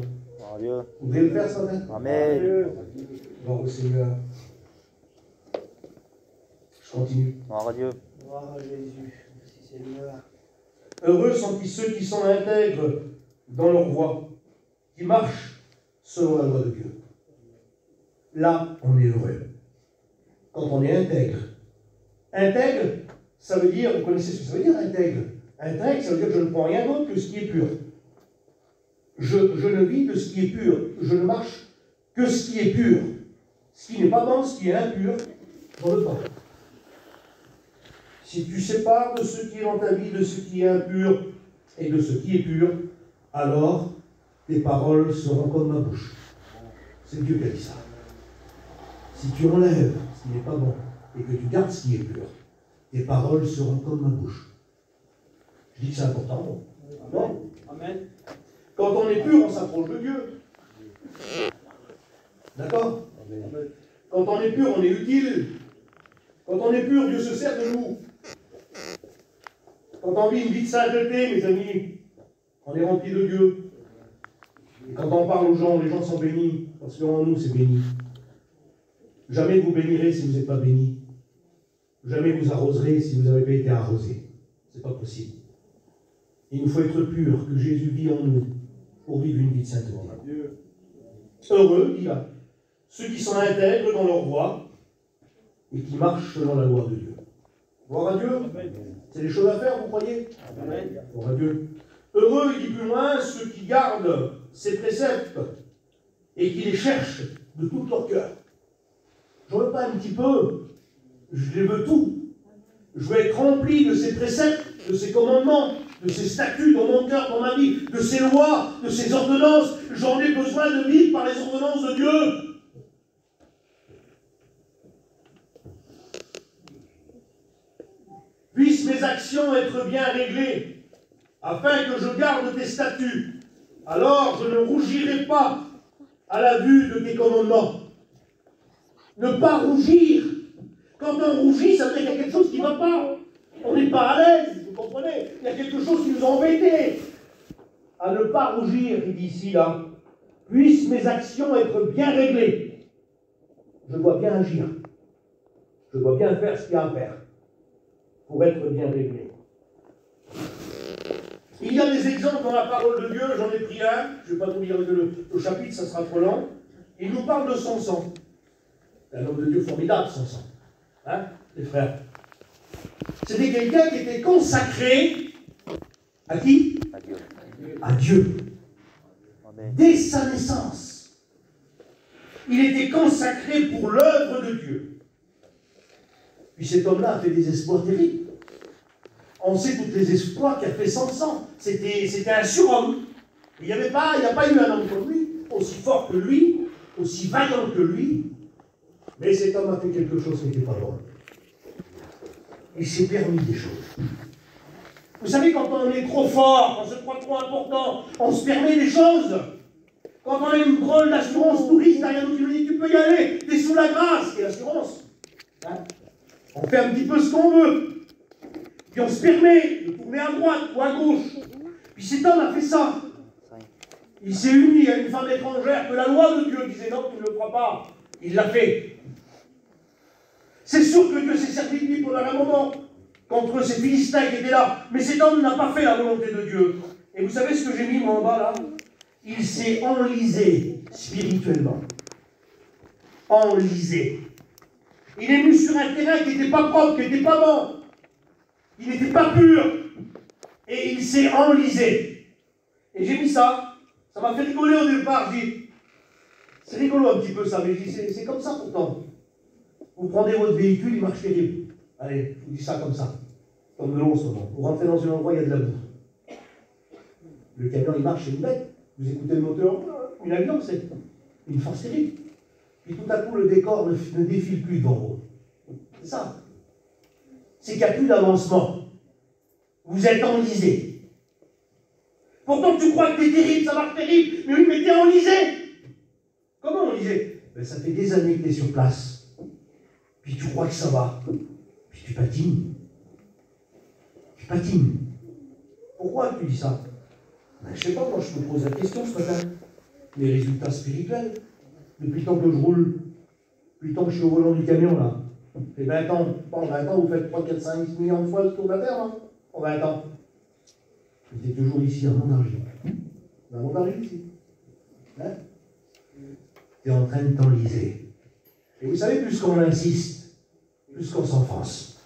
Dieu. Vous voulez le faire ce matin? Amen. Gloire au Seigneur. Je continue. Gloire à Dieu. Gloire à Jésus. Merci Seigneur. Heureux sont ceux qui sont intègres dans leur voie, qui marchent selon la loi de Dieu. Là, on est heureux. quand on est intègre. Intègre, ça veut dire, vous connaissez ce que ça veut dire, intègre? Intègre, ça veut dire que je ne prends rien d'autre que ce qui est pur. Je ne vis que ce qui est pur. Je ne marche que ce qui est pur. Ce qui n'est pas bon, ce qui est impur, j'en veux pas. Si tu sépares de ce qui est dans ta vie, de ce qui est impur et de ce qui est pur, alors tes paroles seront comme ma bouche. C'est Dieu qui a dit ça. Si tu enlèves ce qui n'est pas bon et que tu gardes ce qui est pur, tes paroles seront comme ma bouche. Je dis que c'est important. Amen. Amen. Quand on est pur, on s'approche de Dieu. D'accord? Quand on est pur, on est utile. Quand on est pur, Dieu se sert de nous. Quand on vit une vie de sainteté, mes amis, on est rempli de Dieu. Et quand on parle aux gens, les gens sont bénis, parce qu'en nous, c'est béni. Jamais vous bénirez si vous n'êtes pas béni. Jamais vous arroserez si vous n'avez pas été arrosé. Ce n'est pas possible. Il nous faut être pur, que Jésus vit en nous, pour vivre une vie de sainteté. Heureux, dit là, ceux qui sont intègres dans leur voie et qui marchent selon la loi de Dieu. Gloire à Dieu. C'est des choses à faire, vous croyez? Amen. Gloire à Dieu. Heureux, il dit plus loin, ceux qui gardent ses préceptes et qui les cherchent de tout leur cœur. Je ne veux pas un petit peu, je les veux tout. Je veux être rempli de ses préceptes, de ses commandements, de ses statuts dans mon cœur, dans ma vie, de ses lois, de ses ordonnances. J'en ai besoin de vivre par les ordonnances de Dieu. Puissent mes actions être bien réglées, afin que je garde tes statuts. Alors je ne rougirai pas à la vue de tes commandements. Ne pas rougir. Quand on rougit, ça veut dire qu'il y a quelque chose qui ne va pas. On n'est pas à l'aise, vous comprenez? Il y a quelque chose qui nous a embêtés. À ne pas rougir, il dit ici, là. Puissent mes actions être bien réglées. Je dois bien agir. Je dois bien faire ce qu'il y a à faire pour être bien réglé. Il y a des exemples dans la parole de Dieu, j'en ai pris un, je ne vais pas tout lire le chapitre, ça sera trop long. Il nous parle de Samson. C'est un homme de Dieu formidable, Samson. Hein, les frères? C'était quelqu'un qui était consacré à qui? À Dieu. À Dieu. Amen. Dès sa naissance. Il était consacré pour l'œuvre de Dieu. Puis cet homme-là a fait des exploits terribles. On sait tous les exploits qu'a fait Samson. C'était un surhomme. Il n'y a pas eu un homme comme lui, aussi fort que lui, aussi vaillant que lui. Mais cet homme a fait quelque chose qui n'était pas bon. Il s'est permis des choses. Vous savez, quand on est trop fort, on se croit trop important, on se permet des choses. Quand on a une drôle d'assurance touriste derrière nous qui nous dit tu peux y aller, t'es sous la grâce, et l'assurance. Hein? On fait un petit peu ce qu'on veut. Puis on se permet de tourner à droite ou à gauche. Puis cet homme a fait ça. Il s'est uni à une femme étrangère que la loi de Dieu disait non, tu ne le feras pas. Il l'a fait. C'est sûr que Dieu s'est servi de lui pendant un moment contre ces Philistins qui étaient là. Mais cet homme n'a pas fait la volonté de Dieu. Et vous savez ce que j'ai mis moi en bas là? Il s'est enlisé spirituellement. Enlisé. Il est venu sur un terrain qui n'était pas propre, qui n'était pas bon. Il n'était pas pur. Et il s'est enlisé. Et j'ai mis ça. Ça m'a fait rigoler au départ. J'ai dit, c'est rigolo un petit peu ça, mais je dis, c'est comme ça pourtant. Vous prenez votre véhicule, il marche terrible. Allez, je vous dis ça comme ça. Comme de l'eau en ce moment. Vous rentrez dans un endroit, il y a de la boue. Le camion, il marche, c'est une bête. Vous écoutez le moteur, une avion, c'est une force terrible. Puis tout à coup, le décor ne défile plus devant vous. C'est ça. C'est qu'il n'y a plus d'avancement. Vous êtes enlisé. Pourtant, tu crois que t'es terrible, ça marche terrible. Mais oui, mais t'es enlisé. Comment enlisé? Ben, ça fait des années que t'es sur place. Puis tu crois que ça va. Puis tu patines. Tu patines. Pourquoi tu dis ça? Ben, je ne sais pas, moi je me pose la question ce matin. Les résultats spirituels. Depuis le temps que je roule, depuis le temps que je suis au volant du camion, là, ça fait 20 ans. En 20 ans, vous faites 3, 4, 5, 10 millions de fois le tour de la Terre, hein, en 20 ans. Vous êtes toujours ici, à Montargis. À Montargis, ici. Hein? Tu es en train de t'enliser. Et vous savez, plus qu'on insiste, jusqu'en France.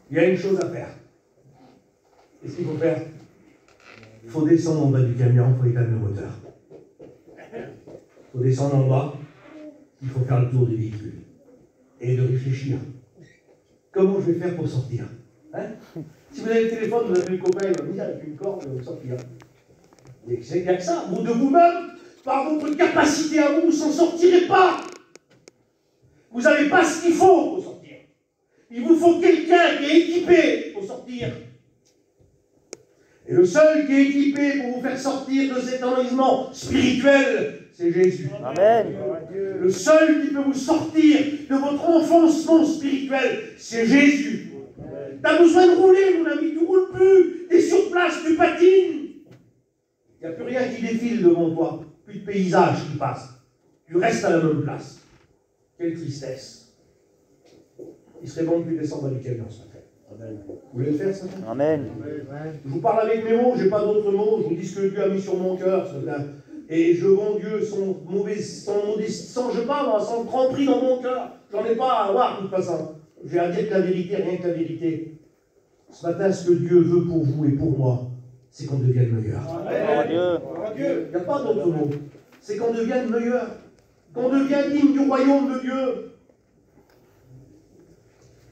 Il y a une chose à faire. Qu'est-ce qu'il faut faire? Il faut descendre en bas du camion, il faut éteindre le moteur. Il faut descendre en bas, il faut faire le tour du véhicule. Et de réfléchir. Comment je vais faire pour sortir? Hein? Si vous avez le téléphone, vous avez le copain, il va venir avec une corde, il va sortir. Il n'y a que ça. Vous de vous-même, par votre capacité à vous, vous ne s'en sortirez pas. Vous n'avez pas ce qu'il faut pour sortir. Il vous faut quelqu'un qui est équipé pour sortir. Et le seul qui est équipé pour vous faire sortir de cet enlisement spirituel, c'est Jésus. Amen. Le seul qui peut vous sortir de votre enfoncement spirituel, c'est Jésus. Tu as besoin de rouler, mon ami, tu ne roules plus. Tu es sur place, tu patines. Il n'y a plus rien qui défile devant toi. Plus de paysage qui passe. Tu restes à la même place. Quelle tristesse. Il serait bon de plus descendre du camion ce matin. Vous voulez le faire ce matin? Amen. Je vous parle avec mes mots, je n'ai pas d'autres mots. Je vous dis ce que Dieu a mis sur mon cœur ce matin. Et je rends Dieu son je parle, son tromperie dans mon cœur. J'en ai pas à avoir de toute façon. J'ai à dire que la vérité, rien que la vérité. Ce matin, ce que Dieu veut pour vous et pour moi, c'est qu'on devienne meilleur. Il n'y a pas d'autre mot. C'est qu'on devienne meilleur. Qu'on devienne digne du royaume de Dieu.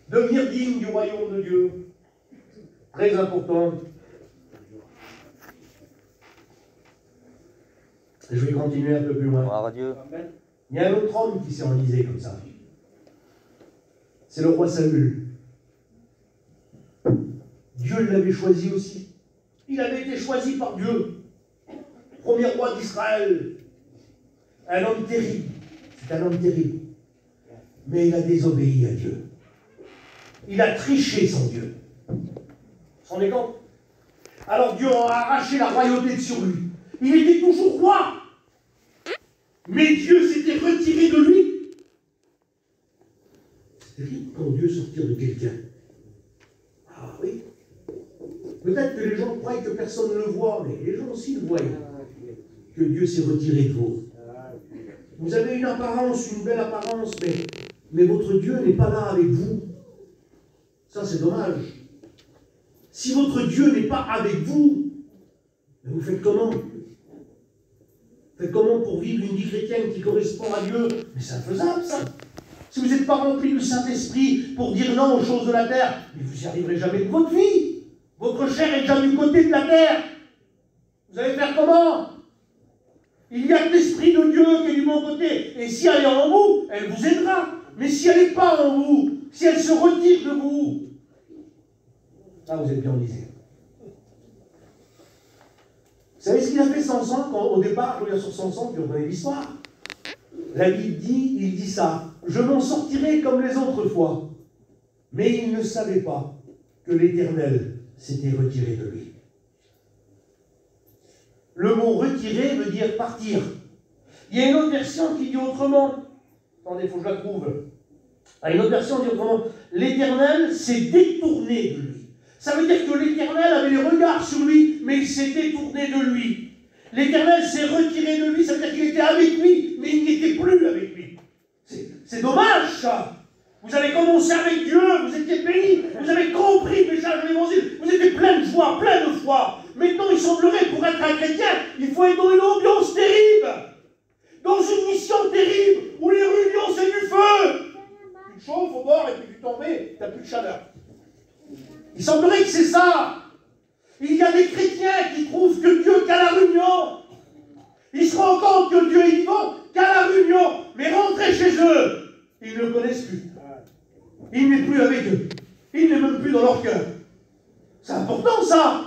Devenir digne du royaume de Dieu. Très important. Je vais continuer un peu plus loin. Gloire à Dieu. Il y a un autre homme qui s'est enlisé comme ça. C'est le roi Saül. Dieu l'avait choisi aussi. Il avait été choisi par Dieu. Premier roi d'Israël. Un homme terrible. C'est un homme terrible. Mais il a désobéi à Dieu. Il a triché son Dieu. Vous vous rendez compte? Alors Dieu a arraché la royauté de sur lui. Il était toujours roi. Mais Dieu s'était retiré de lui. C'est terrible quand Dieu sortir de quelqu'un. Ah oui. Peut-être que les gens croient que personne ne le voit, mais les gens aussi le voient. Que Dieu s'est retiré de vous. Vous avez une apparence, une belle apparence, mais votre Dieu n'est pas là avec vous. Ça, c'est dommage. Si votre Dieu n'est pas avec vous, vous faites comment? Faites comment pour vivre une vie chrétienne qui correspond à Dieu? Mais c'est infaisable, ça. Si vous n'êtes pas rempli du Saint-Esprit pour dire non aux choses de la terre, mais vous n'y arriverez jamais de votre vie. Votre chair est déjà du côté de la terre. Vous allez faire comment? Il y a que l'Esprit de Dieu qui est du bon côté. Et si elle est en vous, elle vous aidera. Mais si elle n'est pas en vous, si elle se retire de vous, là vous êtes bien enlisé. Vous savez ce qu'il a fait Samson quand, au départ, je reviens sur Samson, puis on connaît l'histoire. La Bible dit, il dit ça, je m'en sortirai comme les autres fois. Mais il ne savait pas que l'Éternel s'était retiré de lui. Le mot retirer veut dire partir. Il y a une autre version qui dit autrement. Attendez, il faut que je la trouve. Une autre version dit autrement. L'Éternel s'est détourné de lui. Ça veut dire que l'Éternel avait les regards sur lui, mais il s'est détourné de lui. L'Éternel s'est retiré de lui, ça veut dire qu'il était avec lui, mais il n'était plus avec lui. C'est dommage, ça. Vous avez commencé avec Dieu, vous étiez bénis, vous avez compris le message de l'Évangile, vous étiez plein de joie, plein de foi. Maintenant, il semblerait, pour être un chrétien, il faut être dans une ambiance terrible, dans une mission terrible, où les réunions, c'est du feu. Tu te chauffes au bord et puis tu tombes, tu n'as plus de chaleur. Il semblerait que c'est ça. Il y a des chrétiens qui trouvent que Dieu qu'à la réunion. Ils se rendent compte que Dieu est vivant qu'à la réunion. Mais rentrez chez eux, ils ne le connaissent plus. Il n'est plus avec eux. Il n'est même plus dans leur cœur. C'est important ça.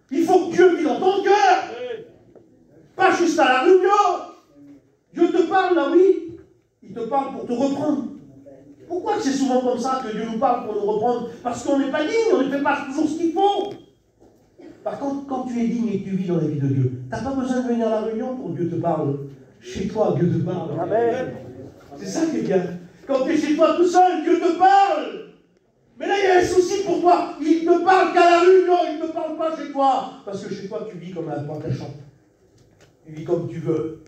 Il faut que Dieu vive dans ton cœur. Pas juste à la réunion. Dieu te parle là, oui. Il te parle pour te reprendre. Pourquoi c'est souvent comme ça que Dieu nous parle pour nous reprendre? Parce qu'on n'est pas digne, on ne fait pas toujours ce qu'il faut. Par contre, quand tu es digne et que tu vis dans la vie de Dieu, tu n'as pas besoin de venir à la réunion pour que Dieu te parle. Chez toi, Dieu te parle. Amen. C'est ça qui est bien. Quand tu es chez toi tout seul, Dieu te parle. Mais là, il y a un souci pour toi. Il ne te parle qu'à la réunion, il ne te parle pas chez toi. Parce que chez toi, tu vis comme un pantalon. Tu vis comme tu veux.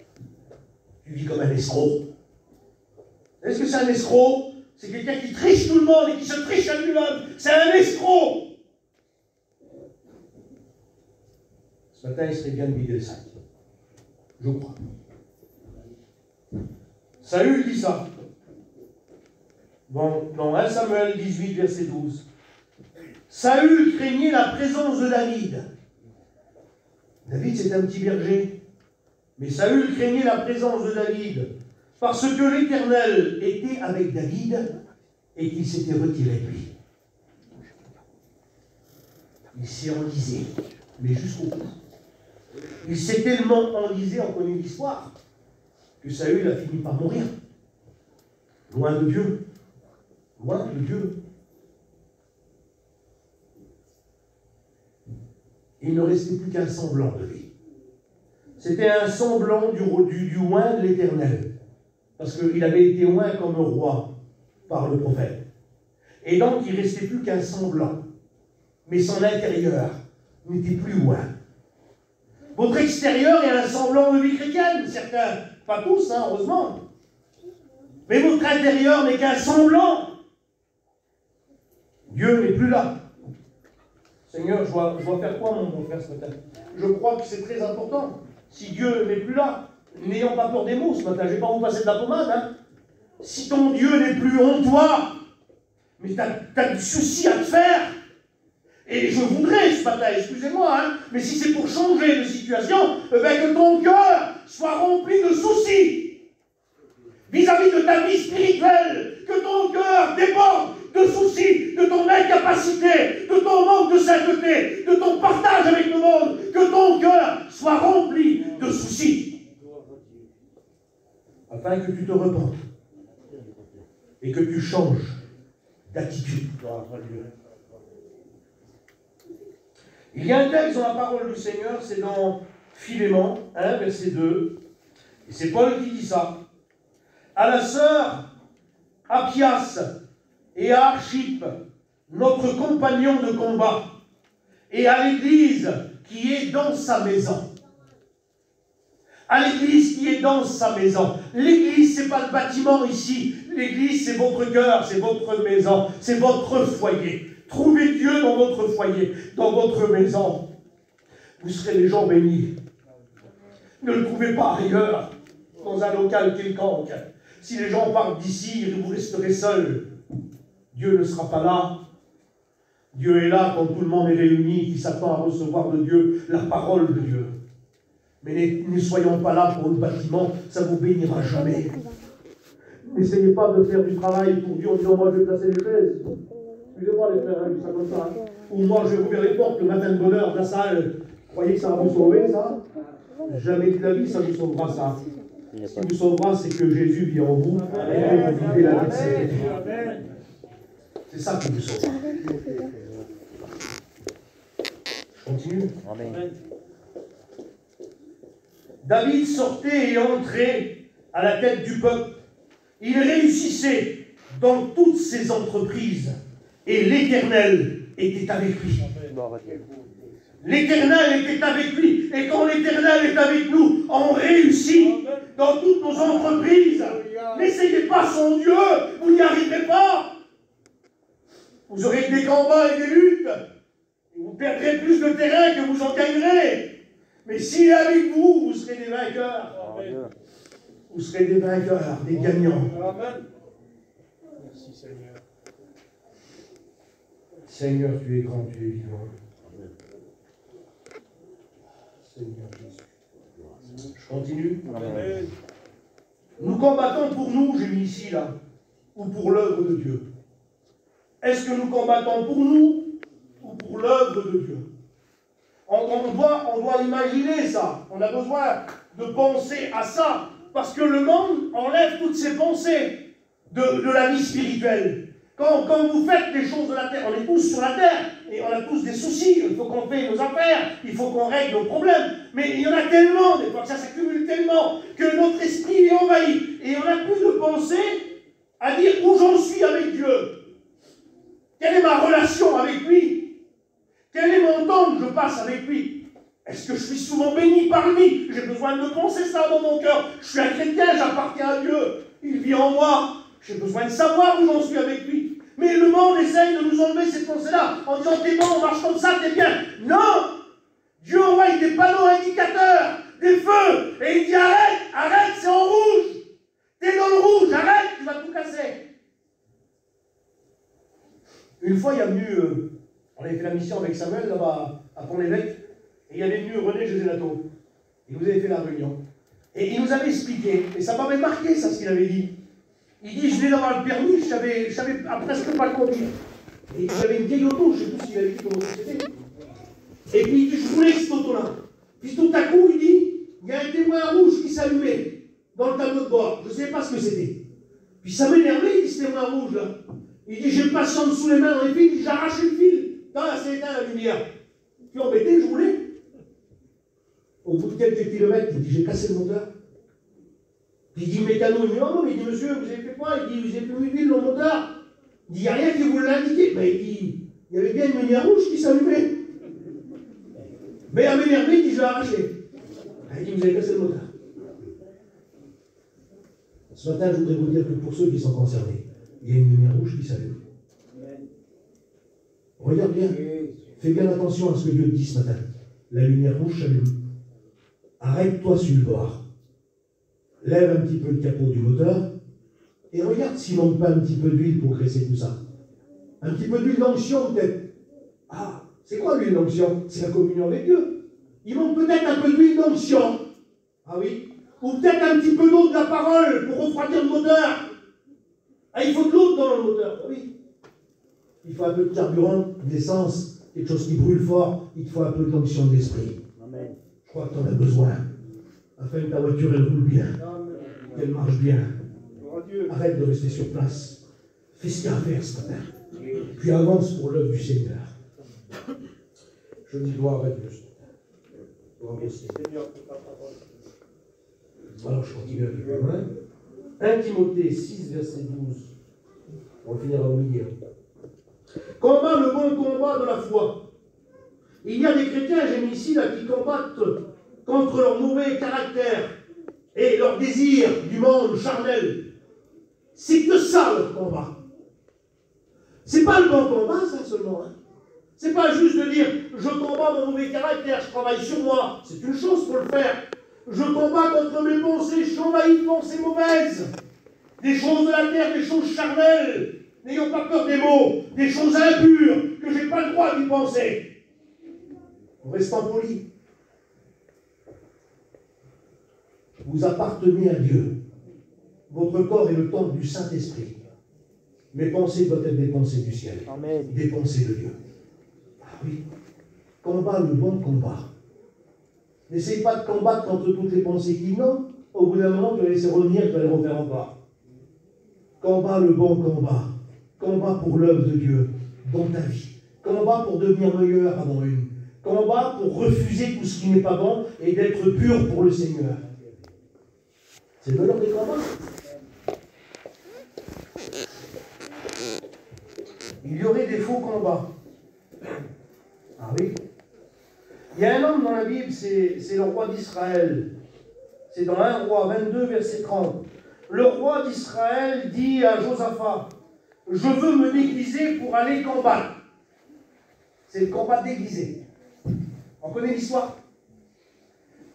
Tu vis comme un escroc. Est-ce que c'est un escroc c'est quelqu'un qui triche tout le monde et qui se triche à lui-même. C'est un escroc. Ce matin, il serait bien de vider le sac. Je crois. Saül dit ça. Dans 1 Samuel 18, verset 12. Saül craignait la présence de David. David, c'est un petit berger. Mais Saül craignait la présence de David parce que l'Éternel était avec David et qu'il s'était retiré de lui. Il s'est enlisé, mais jusqu'au bout. Il s'est tellement enlisé, on connaît l'histoire, que Saül a fini par mourir. Loin de Dieu. Loin de Dieu. Il ne restait plus qu'un semblant de lui. C'était un semblant du oint de l'Éternel. Parce qu'il avait été oint comme roi par le prophète. Et donc, il ne restait plus qu'un semblant. Mais son intérieur n'était plus oint. Votre extérieur est un semblant de vie chrétienne, certains. Pas tous, hein, heureusement. Mais votre intérieur n'est qu'un semblant. Dieu n'est plus là. Seigneur, je dois faire quoi, mon frère, ce matin? Je crois que c'est très important. Si Dieu n'est plus là, n'ayons pas peur des mots ce matin, je ne vais pas vous passer de la pommade. Hein. Si ton Dieu n'est plus en toi, mais tu as du souci à te faire, et je voudrais ce matin, excusez-moi, hein, mais si c'est pour changer de situation, que ton cœur soit rempli de soucis vis-à-vis de ta vie spirituelle, que ton cœur déborde de soucis, de ton incapacité, de ton manque de sainteté, de ton partage avec le monde, que ton cœur soit rempli de soucis, afin que tu te repentes et que tu changes d'attitude. Il y a un texte dans la parole du Seigneur, c'est dans Philémon 1, verset 2, et c'est Paul qui dit ça. À la sœur Appias et à Archippe, notre compagnon de combat, et à l'église qui est dans sa maison. À l'église qui est dans sa maison. L'église, ce n'est pas le bâtiment ici. L'église, c'est votre cœur, c'est votre maison, c'est votre foyer. Trouvez Dieu dans votre foyer, dans votre maison. Vous serez les gens bénis. Ne le trouvez pas ailleurs, dans un local quelconque. Si les gens partent d'ici, vous resterez seuls. Dieu ne sera pas là. Dieu est là quand tout le monde est réuni, qui s'attend à recevoir de Dieu la parole de Dieu. Mais ne soyons pas là pour le bâtiment, ça ne vous bénira jamais. N'essayez pas de faire du travail pour Dieu en disant, moi je vais placer les chaises. Excusez-moi les frères, ça comme ça. Hein. Ou moi je vais ouvrir les portes le matin de bonne heure de la salle. Vous croyez que ça va vous sauver, ça? Jamais de la vie, ça vous sauvera, ça. Ce qui vous sauvera, c'est que Jésus vit en vous et vous vivez la vie de ses péchés. C'est ça qui vous sauvera. Je continue. Amen. David sortait et entrait à la tête du peuple. Il réussissait dans toutes ses entreprises. Et l'Éternel était avec lui. L'Éternel était avec lui. Et quand l'Éternel est avec nous, on réussit dans toutes nos entreprises. N'essayez pas son Dieu, vous n'y arriverez pas. Vous aurez des combats et des luttes. Vous perdrez plus de terrain que vous en gagnerez. Mais s'il est avec vous, vous serez des vainqueurs. Amen. Vous serez des vainqueurs, des gagnants. Amen. Merci Seigneur. Seigneur, tu es grand, tu es vivant. Amen. Seigneur Jésus. Je continue. Amen. Nous combattons pour nous, j'ai mis ici là, ou pour l'œuvre de Dieu. Est-ce que nous combattons pour nous ou pour l'œuvre de Dieu? On doit imaginer ça. On a besoin de penser à ça. Parce que le monde enlève toutes ses pensées de la vie spirituelle. Quand vous faites des choses de la terre, on est tous sur la terre. Et on a tous des soucis. Il faut qu'on paye nos affaires. Il faut qu'on règle nos problèmes. Mais il y en a tellement, des fois que ça s'accumule tellement, que notre esprit est envahi. Et on n'a plus de pensée à dire où j'en suis avec Dieu. Quelle est ma relation avec lui? Quel est mon temps que je passe avec lui? Est-ce que je suis souvent béni par lui? J'ai besoin de penser ça dans mon cœur. Je suis un chrétien, j'appartiens à Dieu. Il vit en moi. J'ai besoin de savoir où j'en suis avec lui. Mais le monde essaye de nous enlever cette pensée-là en disant t'es bon, on marche comme ça, t'es bien. Non! Dieu envoie des panneaux indicateurs, des feux, et il dit arrête, arrête, c'est en rouge. T'es dans le rouge, arrête, tu vas tout casser. Une fois, il y a venu, on avait fait la mission avec Samuel là-bas à Pont-l'Évêque, et il y avait venu René Gézélato. Il nous avait fait la réunion. Et il nous avait expliqué, et ça m'avait marqué ça ce qu'il avait dit. Il dit, je venais d'avoir le permis, je savais presque pas conduire. Et j'avais une vieille auto, je ne sais plus s'il avait dit comment c'était. Et puis il dit, je voulais cette auto-là. Puis tout à coup, il dit, il y a un témoin rouge qui s'allumait dans le tableau de bord. Je ne savais pas ce que c'était. Puis ça m'énervait, il dit, ce témoin rouge là. Il dit, j'ai le patient sous les mains dans les fils, il dit, j'ai arraché le fil. Quand là, c'est éteint la lumière. Puis embêté, je voulais. Au bout de quelques kilomètres, il dit, j'ai cassé le moteur. Puis il dit, mécano, il dit, non, mais il dit, monsieur, vous avez fait quoi? Il dit, vous avez plus mis d'huile dans le moteur. Il dit, il n'y a rien qui vous l'indique. Ben, il dit, il y avait bien une lumière rouge qui s'allumait. Mais à m'énerver, il dit, je l'ai arraché. Il dit, vous avez cassé le moteur. Ce matin, je voudrais vous dire que pour ceux qui sont concernés, il y a une lumière rouge qui s'allume. Regarde bien. Fais bien attention à ce que Dieu te dit ce matin. La lumière rouge s'allume. Arrête-toi sur le bord. Lève un petit peu le capot du moteur et regarde s'il manque pas un petit peu d'huile pour graisser tout ça. Un petit peu d'huile d'onction peut-être. Ah, c'est quoi l'huile d'onction? C'est la communion avec Dieu. Il manque peut-être un peu d'huile d'onction. Ah oui. Ou peut-être un petit peu d'eau de la parole pour refroidir le moteur. Ah, il faut de l'eau dans le moteur. Ah oui. Il faut un peu de carburant, d'essence, quelque chose qui brûle fort. Il te faut un peu d'onction de l'esprit. Amen. Je crois que tu en as besoin. Afin que ta voiture elle roule bien. Qu'elle marche bien. Arrête de rester sur place. Fais ce qu'il y a à faire ce matin. Puis avance pour l'œuvre du Seigneur. Je dis gloire à Dieu ce matin. Gloire au Seigneur. Alors je continue un peu plus loin. 1 Timothée 6, verset 12. On va finir à oublier. Combat le bon combat de la foi. Il y a des chrétiens, j'ai mis ici, là, qui combattent contre leur mauvais caractère et leur désir du monde charnel. C'est que ça leur combat. C'est pas le bon combat, ça seulement. Hein. C'est pas juste de dire je combats mon mauvais caractère, je travaille sur moi. C'est une chose pour le faire. Je combats contre mes pensées, je suis envahi de pensées mauvaises. Des choses de la terre, des choses charnelles. N'ayons pas peur des mots, des choses impures que je n'ai pas le droit d'y penser. Restons polis. Vous appartenez à Dieu. Votre corps est le temple du Saint-Esprit. Mes pensées doivent être des pensées du ciel. Amen. Des pensées de Dieu. Ah oui. Combat le bon combat. N'essaye pas de combattre contre toutes les pensées qui viennent. Au bout d'un moment, tu vas laisser revenir, tu vas les refaire encore. Combat le bon combat. Combat pour l'œuvre de Dieu dans ta vie. Combat pour devenir meilleur avant une. Combat pour refuser tout ce qui n'est pas bon et d'être pur pour le Seigneur. C'est le leur des combats. Il y aurait des faux combats. Ah oui. Il y a un homme dans la Bible, c'est le roi d'Israël. C'est dans 1 Roi 22, verset 30. Le roi d'Israël dit à Josaphat, je veux me déguiser pour aller combattre. C'est le combat déguisé. On connaît l'histoire.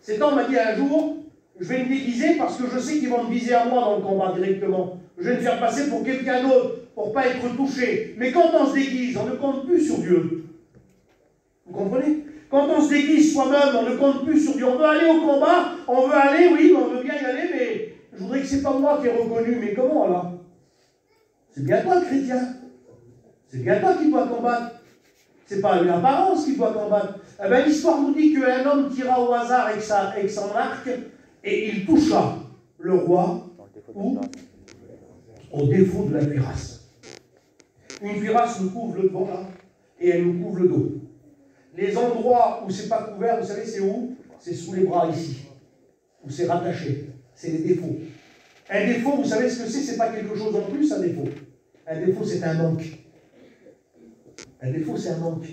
Cet homme m'a dit un jour, je vais me déguiser parce que je sais qu'ils vont me viser à moi dans le combat directement. Je vais me faire passer pour quelqu'un d'autre, pour ne pas être touché. Mais quand on se déguise, on ne compte plus sur Dieu. Vous comprenez? Quand on se déguise soi-même, on ne compte plus sur Dieu. On veut aller au combat, on veut aller, oui, on veut bien y aller, mais je voudrais que ce n'est pas moi qui ai reconnu. Mais comment là? C'est bien toi le chrétien. C'est bien toi qui dois combattre. Ce n'est pas une apparence qui doit combattre. Eh bien, l'histoire nous dit qu'un homme tira au hasard avec son arc et il toucha le roi ou au défaut de la cuirasse. Une cuirasse nous couvre le devant là et elle nous couvre le dos. Les endroits où c'est pas couvert, vous savez c'est où? C'est sous les bras ici, où c'est rattaché. C'est les défauts. Un défaut, vous savez ce que c'est? C'est pas quelque chose en plus, un défaut. Un défaut, c'est un manque. Un défaut, c'est un manque.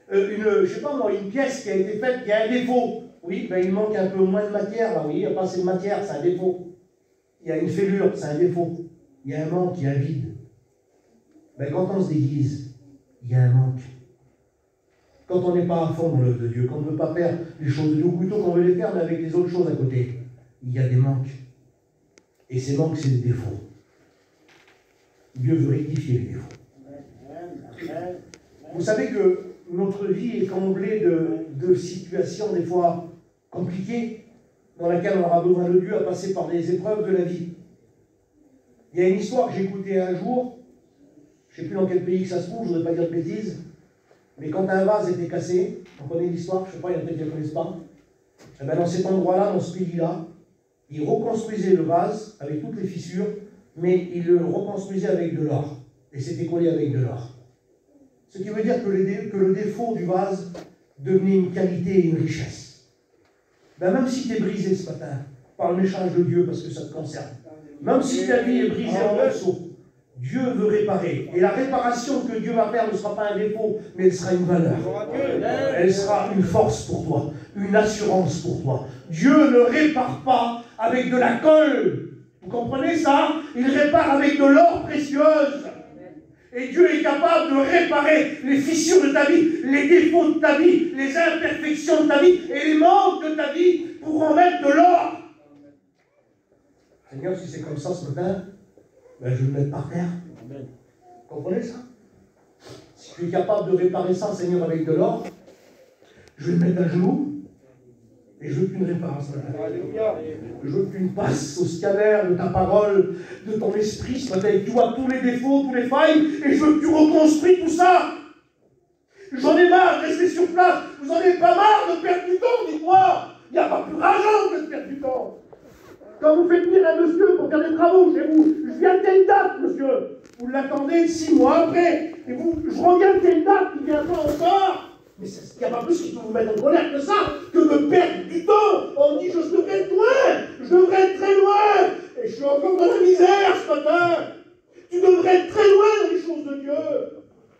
Je sais pas moi, une pièce qui a été faite, qui a un défaut. Oui, ben il manque un peu moins de matière, là, oui, il n'y a pas assez de matière, c'est un défaut. Il y a une fêlure, c'est un défaut. il y a un manque, il y a un vide. Ben, quand on se déguise, il y a un manque. Quand on n'est pas à fond dans l'œuvre de Dieu, qu'on ne veut pas faire les choses de Dieu, ou plutôt qu'on veut les faire, mais avec les autres choses à côté, il y a des manques. Et ces manques, c'est des défauts. Dieu veut rectifier les défauts. Vous savez que notre vie est comblée de situations des fois compliquées, dans lesquelles on aura besoin de Dieu à passer par des épreuves de la vie. Il y a une histoire que j'ai écoutée un jour, je ne sais plus dans quel pays que ça se trouve, je ne voudrais pas dire de bêtises, mais quand un vase était cassé, on connaît l'histoire, je ne sais pas, il y en a peut-être qui ne la connaissent pas, et bien dans cet endroit-là, dans ce pays-là, ils reconstruisaient le vase avec toutes les fissures, mais ils le reconstruisaient avec de l'or, et c'était collé avec de l'or. Ce qui veut dire que le défaut du vase devenait une qualité et une richesse. Ben même si tu es brisé ce matin par le message de Dieu, parce que ça te concerne, même si ta vie est brisée en morceaux, Dieu veut réparer. Et la réparation que Dieu va faire ne sera pas un défaut, mais elle sera une valeur. Elle sera une force pour toi, une assurance pour toi. Dieu ne répare pas avec de la colle. Vous comprenez ça? Il répare avec de l'or précieuse. Et Dieu est capable de réparer les fissures de ta vie, les défauts de ta vie, les imperfections de ta vie et les manques de ta vie pour en mettre de l'or. Seigneur, si c'est comme ça ce matin, ben je vais le mettre par terre. Amen. Vous comprenez ça? Si tu es capable de réparer ça, Seigneur, avec de l'or, je vais le mettre à genoux. Et je veux qu'une réparation. Je veux qu'une passe au scanner de ta parole, de ton esprit ce matin. Tu vois tous les défauts, tous les failles, et je veux que tu reconstruis tout ça. J'en ai marre de rester sur place. Vous en avez pas marre de perdre du temps, dites-moi. Il n'y a pas plus rageant que de perdre du temps. Quand vous faites venir un monsieur pour faire des travaux chez vous, je viens de telle date, monsieur. Vous l'attendez 6 mois après. Et je reviens de telle date, il ne vient pas encore. Mais il n'y a pas plus qui peut vous mettre en colère que ça, que de perdre du temps. On dit, je devrais être loin, je devrais être très loin. Et je suis encore dans la misère ce matin. Tu devrais être très loin dans les choses de Dieu.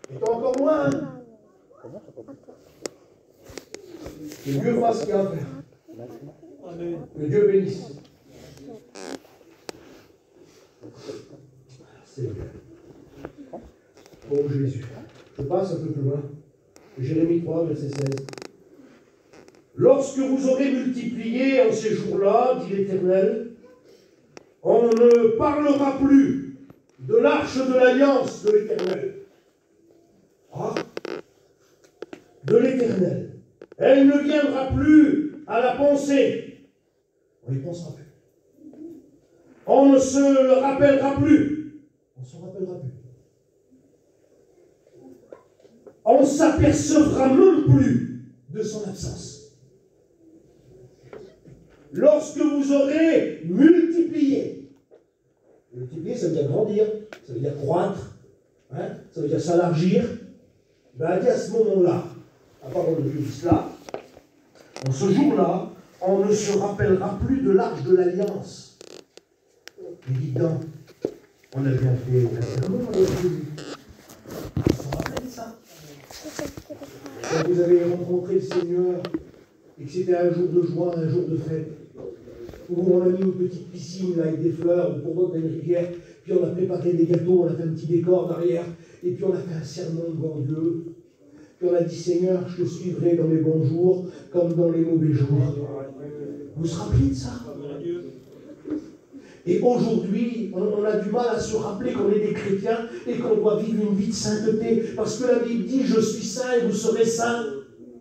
Et tu es encore loin. Que Dieu fasse ce qu'il a à faire. Que Dieu bénisse. Seigneur. Oh Jésus. Je passe un peu plus loin. Jérémie 3, verset 16. Lorsque vous aurez multiplié en ces jours-là, dit l'Éternel, on ne parlera plus de l'arche de l'alliance de l'Éternel. Ah, de l'Éternel. Elle ne viendra plus à la pensée. On n'y pensera plus. On ne se le rappellera plus. On ne se rappellera plus. On ne s'apercevra même plus de son absence. Lorsque vous aurez multiplié, multiplier ça veut dire grandir, ça veut dire croître, hein, ça veut dire s'élargir, ben à ce moment-là, la parole de Dieu dit cela, en ce jour-là, on ne se rappellera plus de l'arche de l'alliance. Évident, on a bien fait la cérémonie, on se rappelle ça. Quand vous avez rencontré le Seigneur et que c'était un jour de joie, un jour de fête, où on a mis une petite piscine là, avec des fleurs, pour d'autres une rivière, puis on a préparé des gâteaux, on a fait un petit décor derrière, et puis on a fait un sermon devant Dieu, puis on a dit Seigneur, je te suivrai dans les bons jours comme dans les mauvais jours. Vous vous rappelez de ça? Et aujourd'hui, on a du mal à se rappeler qu'on est des chrétiens et qu'on doit vivre une vie de sainteté. Parce que la Bible dit, je suis saint et vous serez saints.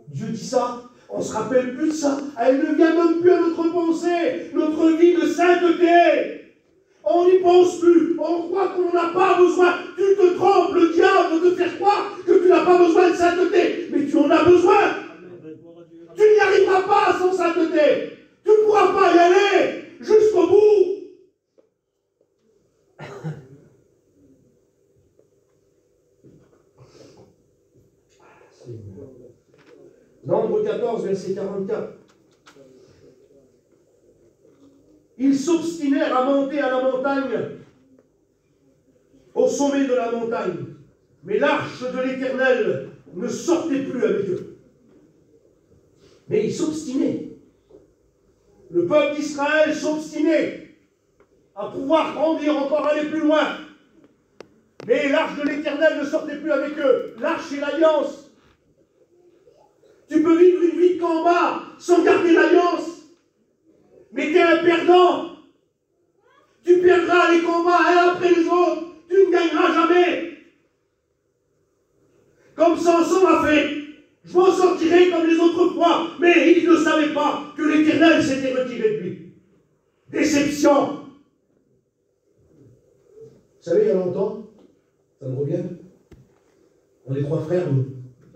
Dieu dit ça. On ne se rappelle plus de ça. Elle ne vient même plus à notre pensée. Notre vie de sainteté. On n'y pense plus. On croit qu'on n'a pas besoin. Tu te trompes, le diable, de te faire croire que tu n'as pas besoin de sainteté. Mais tu en as besoin. Tu n'y arriveras pas sans sainteté. Tu ne pourras pas y aller jusqu'au bout. Nombre 14, verset 44. Ils s'obstinèrent à monter à la montagne, au sommet de la montagne, mais l'arche de l'Éternel ne sortait plus avec eux. Mais ils s'obstinaient. Le peuple d'Israël s'obstinait. à pouvoir grandir, encore aller plus loin. Mais l'arche de l'Éternel ne sortait plus avec eux. L'arche, c'est l'alliance. Tu peux vivre une vie de combat sans garder l'alliance. Mais tu es un perdant. Tu perdras les combats un après les autres. Tu ne gagneras jamais. Comme Samson a fait. Je m'en sortirai comme les autres fois. Mais il ne savait pas que l'Éternel s'était retiré de lui. Déception. Vous savez, il y a longtemps, ça me revient. On est 3 frères, nous.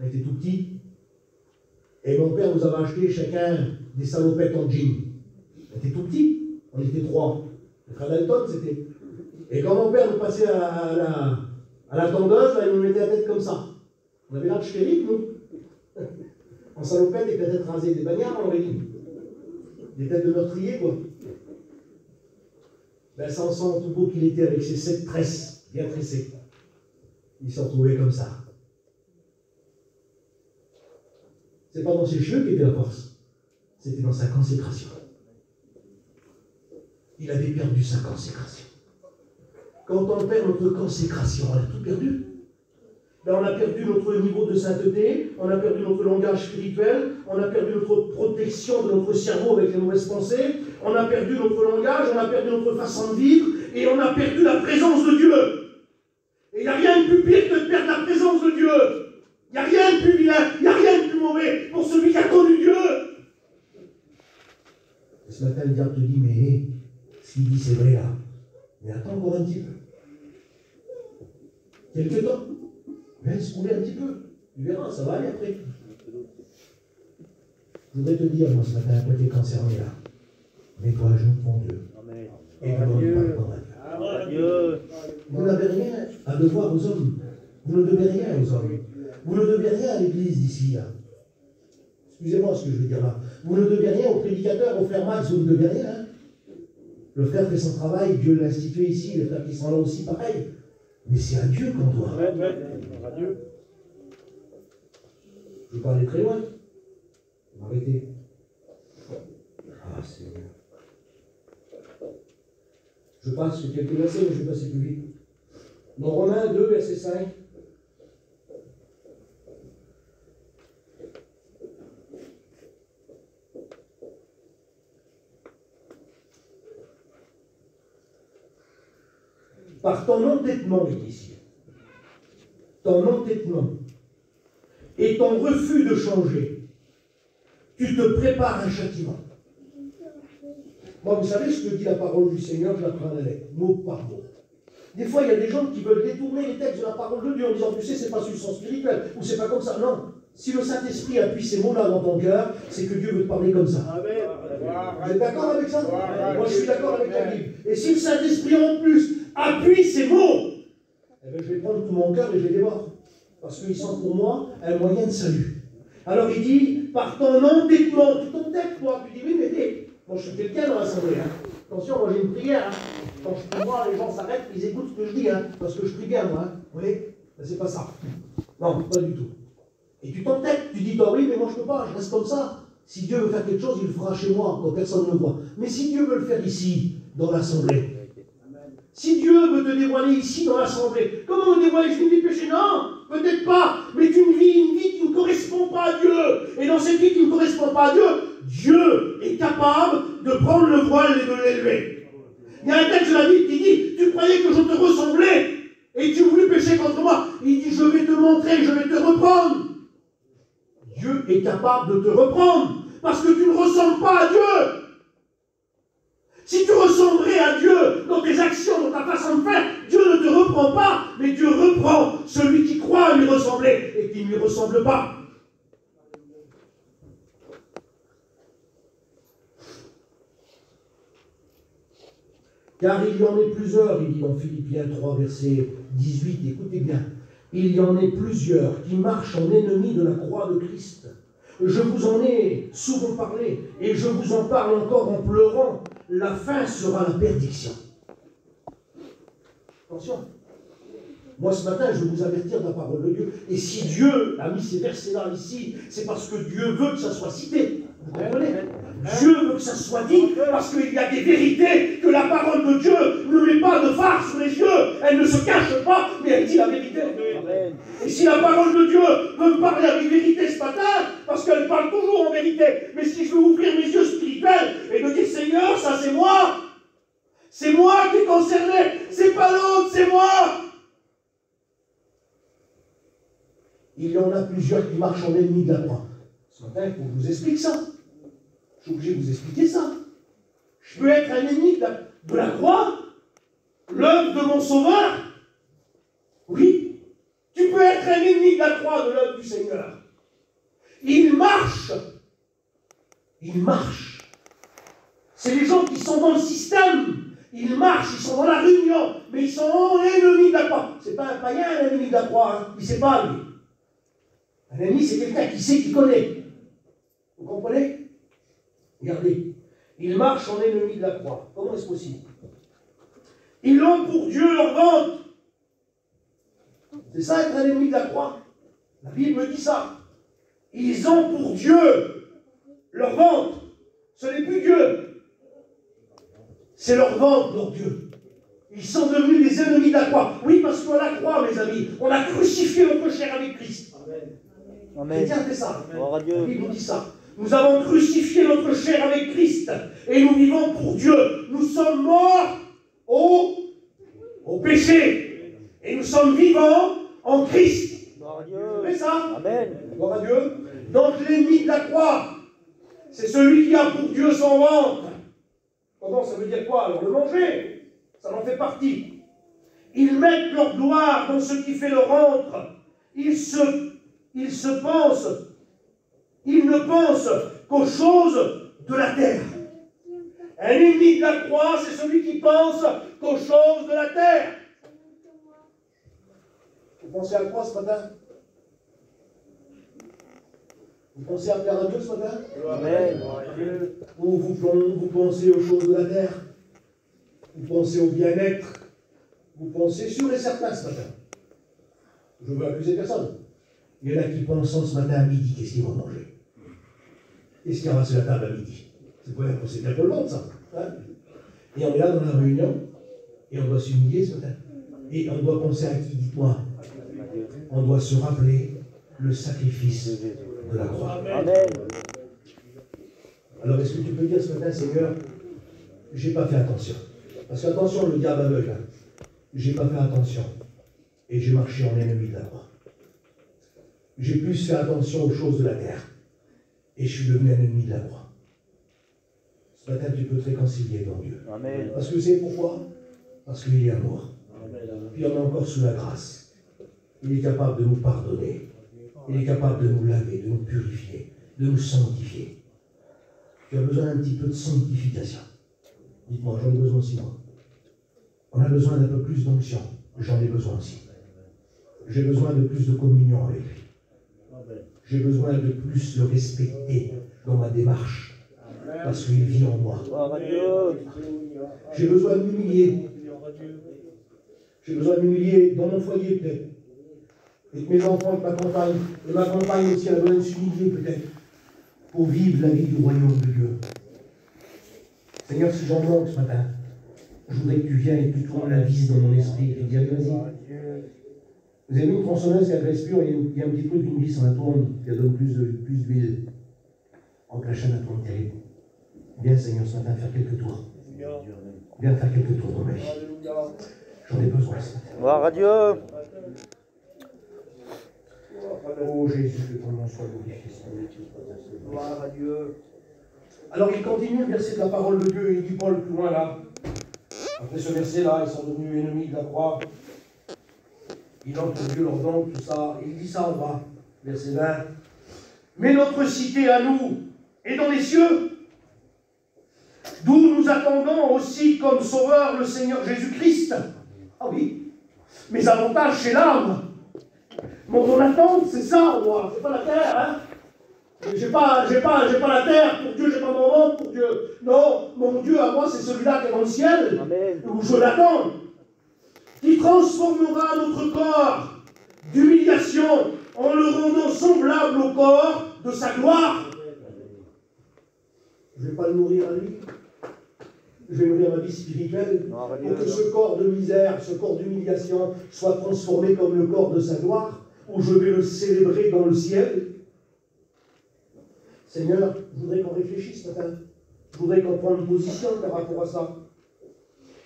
On était tout petits. Et mon père nous avait acheté chacun des salopettes en jean. On était tout petits. On était 3. Le frère Dalton, c'était. Et quand mon père nous passait à la tondeuse, là, il nous mettait la tête comme ça. On avait l'air de chérique, nous. En salopette, et peut-être rasé des bagnards, on aurait dit. Des têtes de meurtriers, quoi. Ben, Samson, tout beau qu'il était avec ses 7 tresses bien tressées, il s'en trouvait comme ça. C'est pas dans ses cheveux qu'était la force, c'était dans sa consécration. Il avait perdu sa consécration. Quand on perd notre consécration, on a tout perdu. Ben, on a perdu notre niveau de sainteté, on a perdu notre langage spirituel, on a perdu notre protection de notre cerveau avec les mauvaises pensées, on a perdu notre langage, on a perdu notre façon de vivre, et on a perdu la présence de Dieu. Et il n'y a rien de plus pire que de perdre la présence de Dieu. Il n'y a rien de plus vilain, il n'y a rien de plus mauvais pour celui qui a connu Dieu. Et ce matin, le diable te dit, mais ce qu'il dit c'est vrai là. Mais attends encore un petit peu. Quelque temps. Laisse couler un petit peu. Tu verras, ça va aller après. Je voudrais te dire, moi, ce matin, à quoi tu es concerné là. Mets-toi à genoux devant Dieu. Amen. Et demande pardon à Dieu. Vous n'avez rien à devoir aux hommes. Vous ne devez rien aux hommes. Vous ne devez rien à l'église d'ici, là. Excusez-moi ce que je veux dire là. Vous ne devez rien au prédicateur, au frère Max, vous ne devez rien. Hein. Le frère fait son travail, Dieu l'a institué ici, les frères qui sont là aussi, pareil. Mais c'est à Dieu qu'on doit. À Dieu. Je peux aller très loin. Arrêtez. Ah, Seigneur. Je passe sur quelques versets, mais je vais passer plus vite. Dans Romains 2, verset 5. Par ton entêtement, il dit ici, ton entêtement et ton refus de changer, tu te prépares un châtiment. Moi, vous savez ce que dit la parole du Seigneur, je la prends à la lettre, mot par mot. Des fois, il y a des gens qui veulent détourner les textes de la parole de Dieu en disant, tu sais, c'est pas sur le sens spirituel, ou c'est pas comme ça. Non, si le Saint-Esprit appuie ces mots-là dans ton cœur, c'est que Dieu veut te parler comme ça. Amen. Vous êtes d'accord avec ça? Moi, je suis d'accord avec la Bible. Et si le Saint-Esprit en plus appuie ces mots, eh bien, je vais prendre tout mon cœur et je les dévore. Parce qu'ils sont pour moi un moyen de salut. Alors il dit, par ton entêtement, tu t'entêtes, toi, tu dis, oui, mais moi je suis quelqu'un dans l'assemblée. Hein. Attention, moi j'ai une prière. Hein. Quand je prie moi, les gens s'arrêtent, ils écoutent ce que je dis, hein, parce que je prie bien, moi. Hein. Vous voyez? Ben, c'est pas ça. Non, pas du tout. Et tu t'entêtes, tu dis, toi, oui, mais moi je peux pas, je reste comme ça. Si Dieu veut faire quelque chose, il le fera chez moi, quand personne ne le voit. Mais si Dieu veut le faire ici, dans l'assemblée, si Dieu veut te dévoiler ici dans l'assemblée, comment me dévoiler? Je vis du péché? Non, peut-être pas, mais tu vis une vie qui ne correspond pas à Dieu. Et dans cette vie qui ne correspond pas à Dieu, Dieu est capable de prendre le voile et de l'élever. Il y a un texte de la Bible qui dit, tu croyais que je te ressemblais et tu voulais pécher contre moi. Il dit, je vais te montrer, je vais te reprendre. Dieu est capable de te reprendre parce que tu ne ressembles pas à Dieu. Si tu ressemblerais à Dieu dans tes actions, dans ta façon de faire, Dieu ne te reprend pas, mais Dieu reprend celui qui croit à lui ressembler et qui ne lui ressemble pas. Car il y en est plusieurs, il dit dans Philippiens 3, verset 18, écoutez bien, il y en est plusieurs qui marchent en ennemis de la croix de Christ. Je vous en ai souvent parlé, et je vous en parle encore en pleurant. La fin sera la perdition. Attention. Moi, ce matin, je vais vous avertir de la parole de Dieu. Et si Dieu a mis ces versets-là ici, c'est parce que Dieu veut que ça soit cité. Vous comprenez? Dieu veut que ça soit dit parce qu'il y a des vérités que la parole de Dieu ne met pas de phare sur les yeux. Elle ne se cache pas, mais elle dit la vérité. Amen. Et si la parole de Dieu veut me parler avec vérité ce matin, parce qu'elle parle toujours en vérité, mais si je veux ouvrir mes yeux spirituels et de dire Seigneur, ça c'est moi. C'est moi qui est concerné, c'est pas l'autre, c'est moi. Il y en a plusieurs qui marchent en ennemi de la croix. Ce matin, il faut que je vous explique ça. Je suis obligé de vous expliquer ça. Je peux être un ennemi de la croix, l'œuvre de mon Sauveur. Oui, tu peux être un ennemi de la croix, de l'œuvre du Seigneur. Il marche. Il marche. C'est les gens qui sont dans le système. Ils marchent, ils sont dans la réunion, mais ils sont ennemis de la croix. Ce n'est pas un païen, un ennemi de la croix. Hein. Il ne sait pas, lui. Un ennemi, c'est quelqu'un qui sait, qui connaît. Vous comprenez? Regardez. Ils marchent en ennemi de la croix. Comment est-ce possible? Ils ont pour Dieu leur ventre. C'est ça être un ennemi de la croix. La Bible me dit ça. Ils ont pour Dieu leur ventre. Ce n'est plus Dieu. C'est leur ventre, leur Dieu. Ils sont devenus des ennemis de la croix. Oui, parce qu'à la croix, mes amis, on a crucifié notre chair avec Christ. Amen. Chrétien fait ça. Gloire à Dieu. La Bible nous dit ça. Nous avons crucifié notre chair avec Christ et nous vivons pour Dieu. Nous sommes morts au péché et nous sommes vivants en Christ. Gloire à Dieu. Vous savez ça? Amen. Gloire à Dieu. Donc l'ennemi de la croix, c'est celui qui a pour Dieu son ventre. Comment ça veut dire quoi? Alors le manger, ça en fait partie. Ils mettent leur gloire dans ce qui fait leur ventre. Ils ne pensent qu'aux choses de la terre. Un ennemi de la croix, c'est celui qui pense qu'aux choses de la terre. Vous pensez à quoi ce matin? Vous pensez à plaire à Dieu ce matin? Amen. Ou vous pensez aux choses de la terre? Vous pensez au bien-être? Vous pensez sûr et certain ce matin? Je ne veux accuser personne. Il y en a qui pensent ce matin à midi, qu'est-ce qu'ils vont manger? Qu'est-ce qu'il y aura sur la table à midi? C'est bien pour le monde, ça. Hein? Et on est là dans la réunion, et on doit s'humilier ce matin. Et on doit penser à qui? Dites-moi. On doit se rappeler le sacrifice de la croix. Amen. Alors, est-ce que tu peux dire ce matin, Seigneur, j'ai pas fait attention? Parce qu'attention, le diable aveugle. Hein. J'ai pas fait attention. Et j'ai marché en ennemi de la croix. J'ai plus fait attention aux choses de la terre. Et je suis devenu un ennemi de la croix. Ce matin, tu peux te réconcilier dans Dieu. Amen. Parce que c'est pourquoi? Parce qu'il est amour. Puis on est encore sous la grâce. Il est capable de nous pardonner. Il est capable de nous laver, de nous purifier, de nous sanctifier. Tu as besoin d'un petit peu de sanctification. Dites-moi, j'en ai besoin aussi, moi. On a besoin d'un peu plus d'onction. J'en ai besoin aussi. J'ai besoin de plus de communion avec lui. J'ai besoin de plus le respecter dans ma démarche. Parce qu'il vit en moi. Gloire à Dieu. J'ai besoin de m'humilier. J'ai besoin de m'humilier dans mon foyer, peut-être. Avec mes enfants, avec ma compagne. Et ma compagne aussi, elle a besoin de s'humilier, peut-être. Pour vivre la vie du royaume de Dieu. Seigneur, si j'en manque ce matin, je voudrais que tu viennes et que tu tournes la vis dans mon esprit. Et tu dis, allez, vas-y. Vous avez vu une tronçonneuse qui agresse plus, il y a un petit truc, une vis, on la tourne, qui donne plus d'huile. En que la chaîne tourne terrible. Viens, Seigneur, ce matin, faire quelques tours. Viens faire quelques tours dans ma vie. J'en ai besoin ce matin. Gloire à Dieu. Oh Jésus, que ton nom soit glorifié. Gloire à Dieu. Alors il continue le verset de la parole de Dieu, il dit Paul plus loin là. Après ce verset-là, ils sont devenus ennemis de la croix. Ils ont pour Dieu leur don, tout ça. Il dit ça en bas, verset 20. Mais notre cité à nous est dans les cieux, d'où nous attendons aussi comme sauveur le Seigneur Jésus-Christ. Ah oui, mes avantages chez l'âme. Mon attente, c'est ça, moi. C'est pas la terre, hein. J'ai pas la terre pour Dieu, j'ai pas mon ventre pour Dieu. Non, mon Dieu à moi, c'est celui-là qui est dans le ciel, Amen. où je l'attends. Qui transformera notre corps d'humiliation en le rendant semblable au corps de sa gloire. Je ne vais pas le nourrir à lui. Je vais nourrir ma vie spirituelle Gloire à pour Dieu. que ce corps de misère, ce corps d'humiliation soit transformé comme le corps de sa gloire, où je vais le célébrer dans le ciel. Seigneur, je voudrais qu'on réfléchisse ce matin. Je voudrais qu'on prenne position par rapport à ça.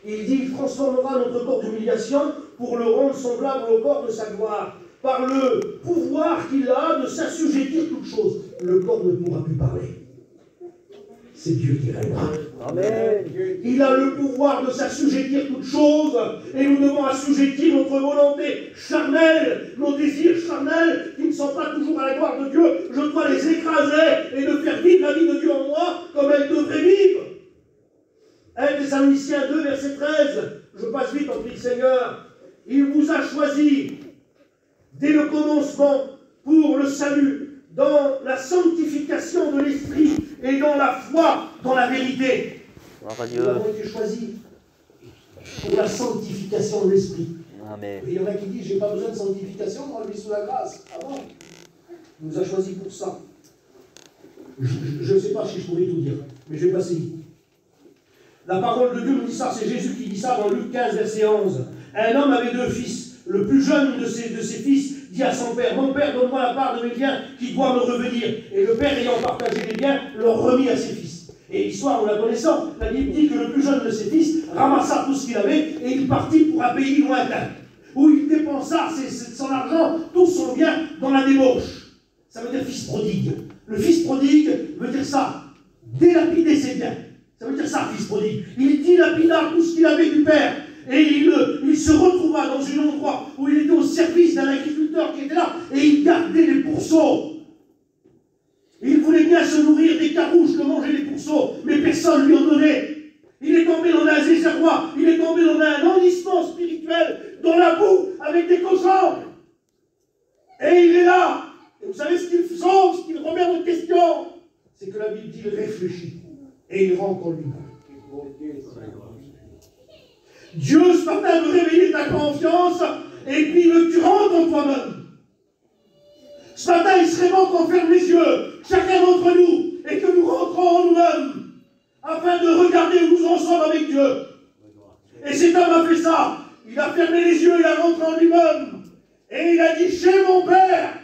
Il dit, il transformera notre corps d'humiliation pour le rendre semblable au corps de sa gloire, par le pouvoir qu'il a de s'assujettir toutes choses. Le corps ne pourra plus parler. C'est Dieu qui règnera. Amen. Il a le pouvoir de s'assujettir toutes choses, et nous devons assujettir notre volonté charnelle, nos désirs charnels, qui ne sont pas toujours à la gloire de Dieu. Je dois les écraser et de faire vivre la vie de Dieu en moi comme elle devrait vivre. 1 Thessaloniciens 2, verset 13, je passe vite, en prie Seigneur. Il vous a choisi dès le commencement pour le salut, dans la sanctification de l'esprit et dans la foi, dans la vérité. Gloire à Nous Dieu. avons été choisis pour la sanctification de l'esprit. Amen. Et il y en a qui disent, j'ai pas besoin de sanctification, moi je vis sous la grâce. Ah bon? Il nous a choisis pour ça. Je ne sais pas si je pourrais tout dire, mais je vais passer vite. La parole de Dieu nous dit ça, c'est Jésus qui dit ça dans Luc 15, verset 11. Un homme avait 2 fils. Le plus jeune de ses fils dit à son père, mon père, donne-moi la part de mes biens qui doit me revenir. Et le père, ayant partagé les biens, leur remit à ses fils. Et l'histoire, nous la connaissons, la Bible dit que le plus jeune de ses fils ramassa tout ce qu'il avait et il partit pour un pays lointain, où il dépensa son argent, tout son bien, dans la débauche. Ça veut dire fils prodigue. Le fils prodigue veut dire ça, délapider ses biens. Ça veut dire ça, fils prodigue. Il dilapida tout ce qu'il avait du père. Et il se retrouva dans un endroit où il était au service d'un agriculteur qui était là, et il gardait les pourceaux. Il voulait bien se nourrir des carouches que mangeaient les pourceaux, mais personne ne lui en donnait. Il est tombé dans un désarroi, il est tombé dans un enlissement spirituel, dans la boue, avec des cochons. Et il est là. Et vous savez ce qu'il sauve, ce qu'il remet en question, c'est que la Bible dit, il réfléchit, et il rentre en lui. Dieu, ce matin, veut réveiller ta confiance, et puis il veut que tu rentres en toi-même. Ce matin, il serait bon qu'on ferme les yeux, chacun d'entre nous, et que nous rentrons en nous-mêmes, afin de regarder où nous en sommes avec Dieu. Et cet homme a fait ça. Il a fermé les yeux, il a rentré en lui-même, et il a dit, chez mon Père,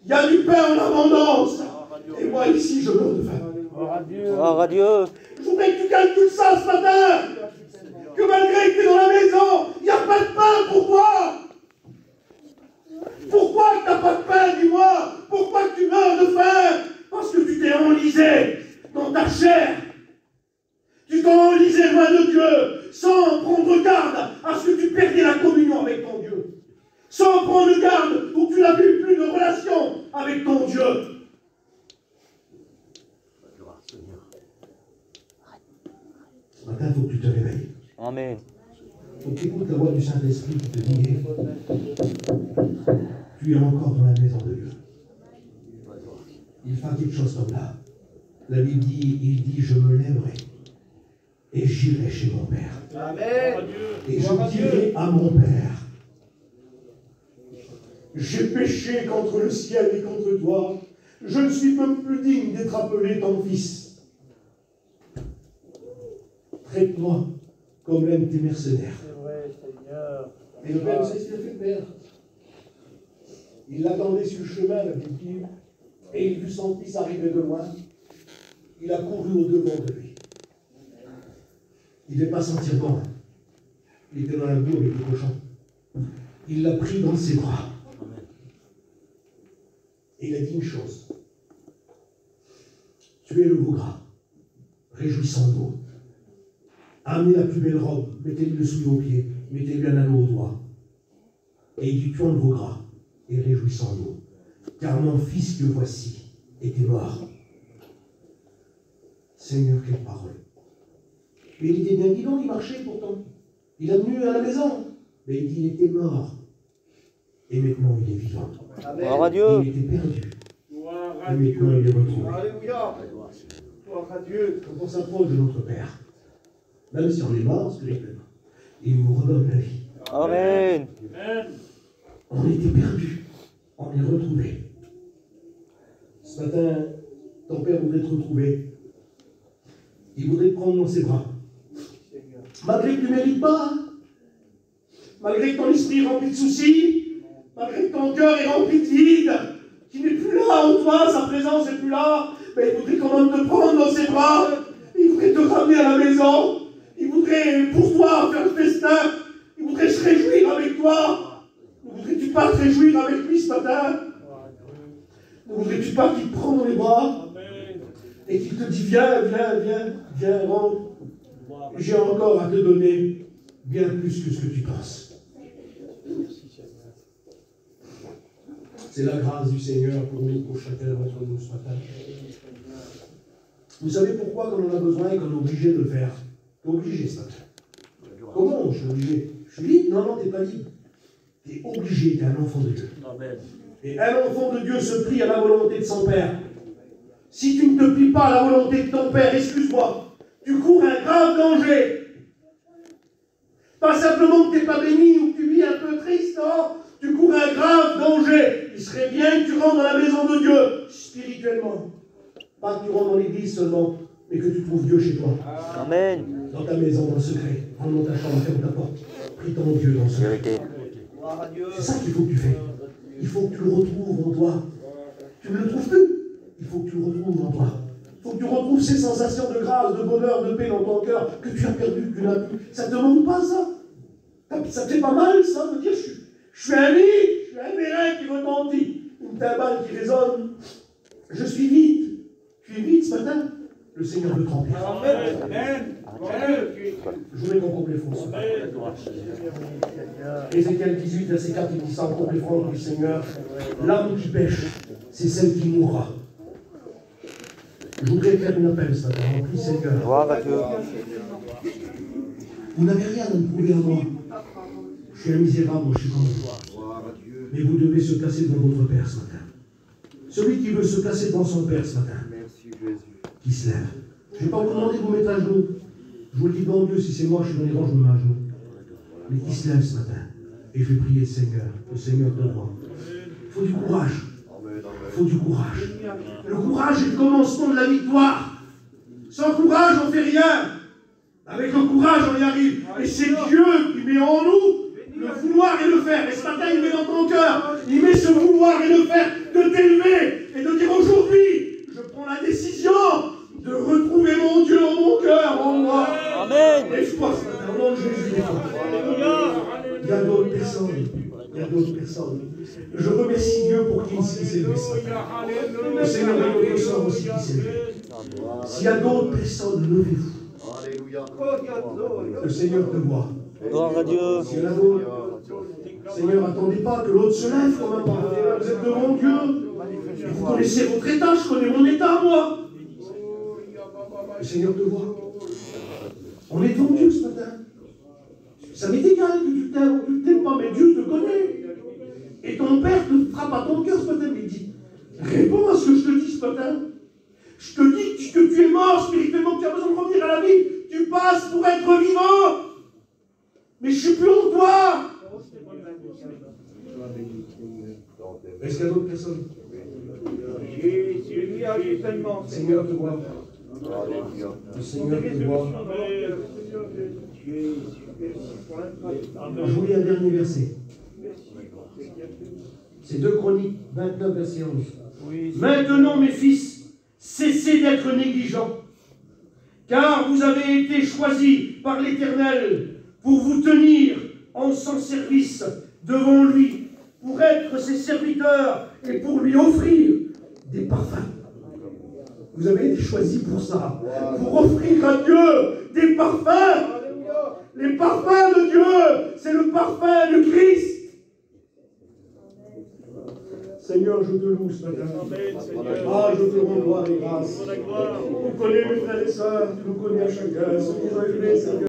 il y a du pain en abondance, et moi ici, je meurs de faim. Gloire à Dieu. Gloire à Dieu. Je voudrais que tu calcules ça ce matin. Que malgré que tu es dans la maison, il n'y a pas de pain pour toi. Pourquoi tu n'as pas de pain, dis-moi? Pourquoi tu meurs de faim? Parce que tu t'es enlisé dans ta chair. Tu t'es enlisé loin de Dieu, sans prendre garde à ce que tu perdais la communion avec ton Dieu. Sans prendre garde pour que tu n'as plus de relation avec ton Dieu. Ce matin, il faut que tu te réveilles. Amen. Il faut que tu écoutes la voix du Saint-Esprit qui te dit, tu es encore dans la maison de Dieu. Il fait quelque chose comme là. La Bible dit, il dit, je me lèverai et j'irai chez mon Père. Amen. Et je dirai à mon Père, j'ai péché contre le ciel et contre toi. Je ne suis même plus digne d'être appelé ton fils. Traite-moi comme l'aiment tes mercenaires. C'est vrai, Seigneur. Et le Père, vous savez ce qu'il a fait, le Père? Il l'attendait sur le chemin, la Bible dit, et il vit son fils arriver de loin. Il a couru au-devant de lui. Il ne devait pas sentir bon. Il était dans la boue avec le cochon. Il l'a pris dans ses bras. Et il a dit une chose. Tuez le veau gras. Réjouissons-nous. Amenez la plus belle robe. Mettez-lui le soulier aux pieds. Mettez-lui un anneau au doigt. Et il dit, tuons le veau gras. Et réjouissons-nous. Car mon fils que voici était mort. Seigneur, quelle parole. Mais il était bien guidon, il marchait pourtant. Il a venu à la maison. Mais il dit, il était mort. Et maintenant, il est vivant. Gloire à Dieu. Il était perdu. Gloire Et à maintenant, Dieu. il est retrouvé. Alléluia. Gloire à Dieu. Quand on s'approche de notre Père, même si on est mort spirituellement, il nous redonne la vie. Amen. Amen. On était perdu. On est retrouvé. Ce matin, ton Père voudrait te retrouver. Il voudrait te prendre dans ses bras. Malgré que tu ne mérites pas, hein. Malgré que ton esprit est rempli de soucis, malgré que ton cœur est rempli de vide, qui n'est plus là en toi, sa présence n'est plus là, mais il voudrait quand même te prendre dans ses bras, il voudrait te ramener à la maison, il voudrait pour toi faire le festin, il voudrait se réjouir avec toi. Ne voudrais-tu pas te réjouir avec lui ce matin? Ne voudrais-tu pas qu'il te prenne dans les bras et qu'il te dit viens, viens, viens, viens, rentre. J'ai encore à te donner bien plus que ce que tu penses. C'est la grâce du Seigneur pour nous, pour chacun d'entre nous ce matin. Vous savez pourquoi quand on a besoin et qu'on est obligé de le faire? Tu es obligé ce matin. Comment je suis obligé? Je suis libre? Non, non, tu n'es pas libre. Tu es obligé, tu es un enfant de Dieu. Amen. Et un enfant de Dieu se plie à la volonté de son Père. Si tu ne te plies pas à la volonté de ton Père, excuse-moi, tu cours un grave danger. Pas simplement que tu n'es pas béni ou que tu vis un peu triste, non. Tu cours un grave danger. Il serait bien que tu rentres dans la maison de Dieu, spirituellement. Pas que tu rentres dans l'église seulement, mais que tu trouves Dieu chez toi. Amen. Dans ta maison, dans le secret. Rentre dans ta chambre, ferme ta porte. Prie ton Dieu dans le secret. C'est ça qu'il faut que tu fais. Il faut que tu le retrouves en toi. Tu ne le trouves plus. Il faut que tu le retrouves en toi. Il faut que tu retrouves ces sensations de grâce, de bonheur, de paix dans ton cœur que tu as perdu, que tu n'as plus. Ça ne te manque pas, ça? Ça te fait pas mal, ça, de dire je suis un lit, je suis un béret qui retentit, une timbale qui résonne. Je suis vide. Tu es vide ce matin? Le Seigneur veut te remplir. Amen. Je voudrais qu'on coupe les fonds. Ézéchiel 18, verset 4, il dit ça, on coupe les fonds du Seigneur. L'âme qui pêche, c'est celle qui mourra. Je voudrais faire une appel ce matin. Remplis, Seigneur. Gloire à Dieu. Vous n'avez rien à me prouver à moi. Je suis un misérable, je suis comme vous. Mais vous devez se placer devant votre Père ce matin. Celui qui veut se placer devant son Père ce matin, qui se lève. Je ne vais pas vous demander de vous mettre à genoux. Je vous le dis devant Dieu, si c'est moi, je suis dans les rangs, je me mets à genoux. Mais qui se lève ce matin. Et je vais prier le Seigneur de moi. Il faut du courage. Il faut du courage. Le courage est le commencement de la victoire. Sans courage, on ne fait rien. Avec le courage, on y arrive. Et c'est Dieu qui met en nous le vouloir et le faire. Et ce matin, il met dans ton cœur, il met ce vouloir et le faire, de t'élever et de dire aujourd'hui, je prends la décision de retrouver mon Dieu en mon cœur, en moi. Amen. Lève-toi ce matin, au nom de Jésus. Il y a d'autres personnes. Il y a d'autres personnes. Je remercie Dieu pour qu'il s'est élevé ce matin. Le Seigneur est notre sort aussi qui s'est élevé. S'il y a d'autres personnes, levez-vous. Alléluia. Le Seigneur te voit. Gloire à Dieu. S'il y en a d'autres, Seigneur, attendez pas que l'autre se lève quand même. Vous êtes devant Dieu. Et vous connaissez votre état, je connais mon état, moi. Le Seigneur te voit. On est devant Dieu ce matin. Ça m'est égal que tu t'aimes ou que tu ne t'aimes pas, mais Dieu te connaît. Et ton Père te frappe à ton cœur ce matin, mais il dit, réponds à ce que je te dis ce matin. Je te dis que tu es mort spirituellement, que tu as besoin de revenir à la vie. Tu passes pour être vivant. Mais je ne suis plus en toi. Est-ce qu'il y a d'autres personnes? Le Seigneur te voit. Le Seigneur te voit. Je vous lis un dernier verset. C'est 2 Chroniques 29, verset 11. Maintenant, mes fils, cessez d'être négligents, car vous avez été choisis par l'Éternel pour vous tenir en son service devant lui, pour être ses serviteurs et pour lui offrir des parfums. Vous avez été choisis pour ça, pour offrir à Dieu des parfums. Les parfums de Dieu, c'est le parfum de Christ. Seigneur, je te loue ce matin. Ah, je te rends gloire et grâce. Tu connais mes frères et sœurs, tu nous connais à chacun. Ce qu'ils ont fait, Seigneur.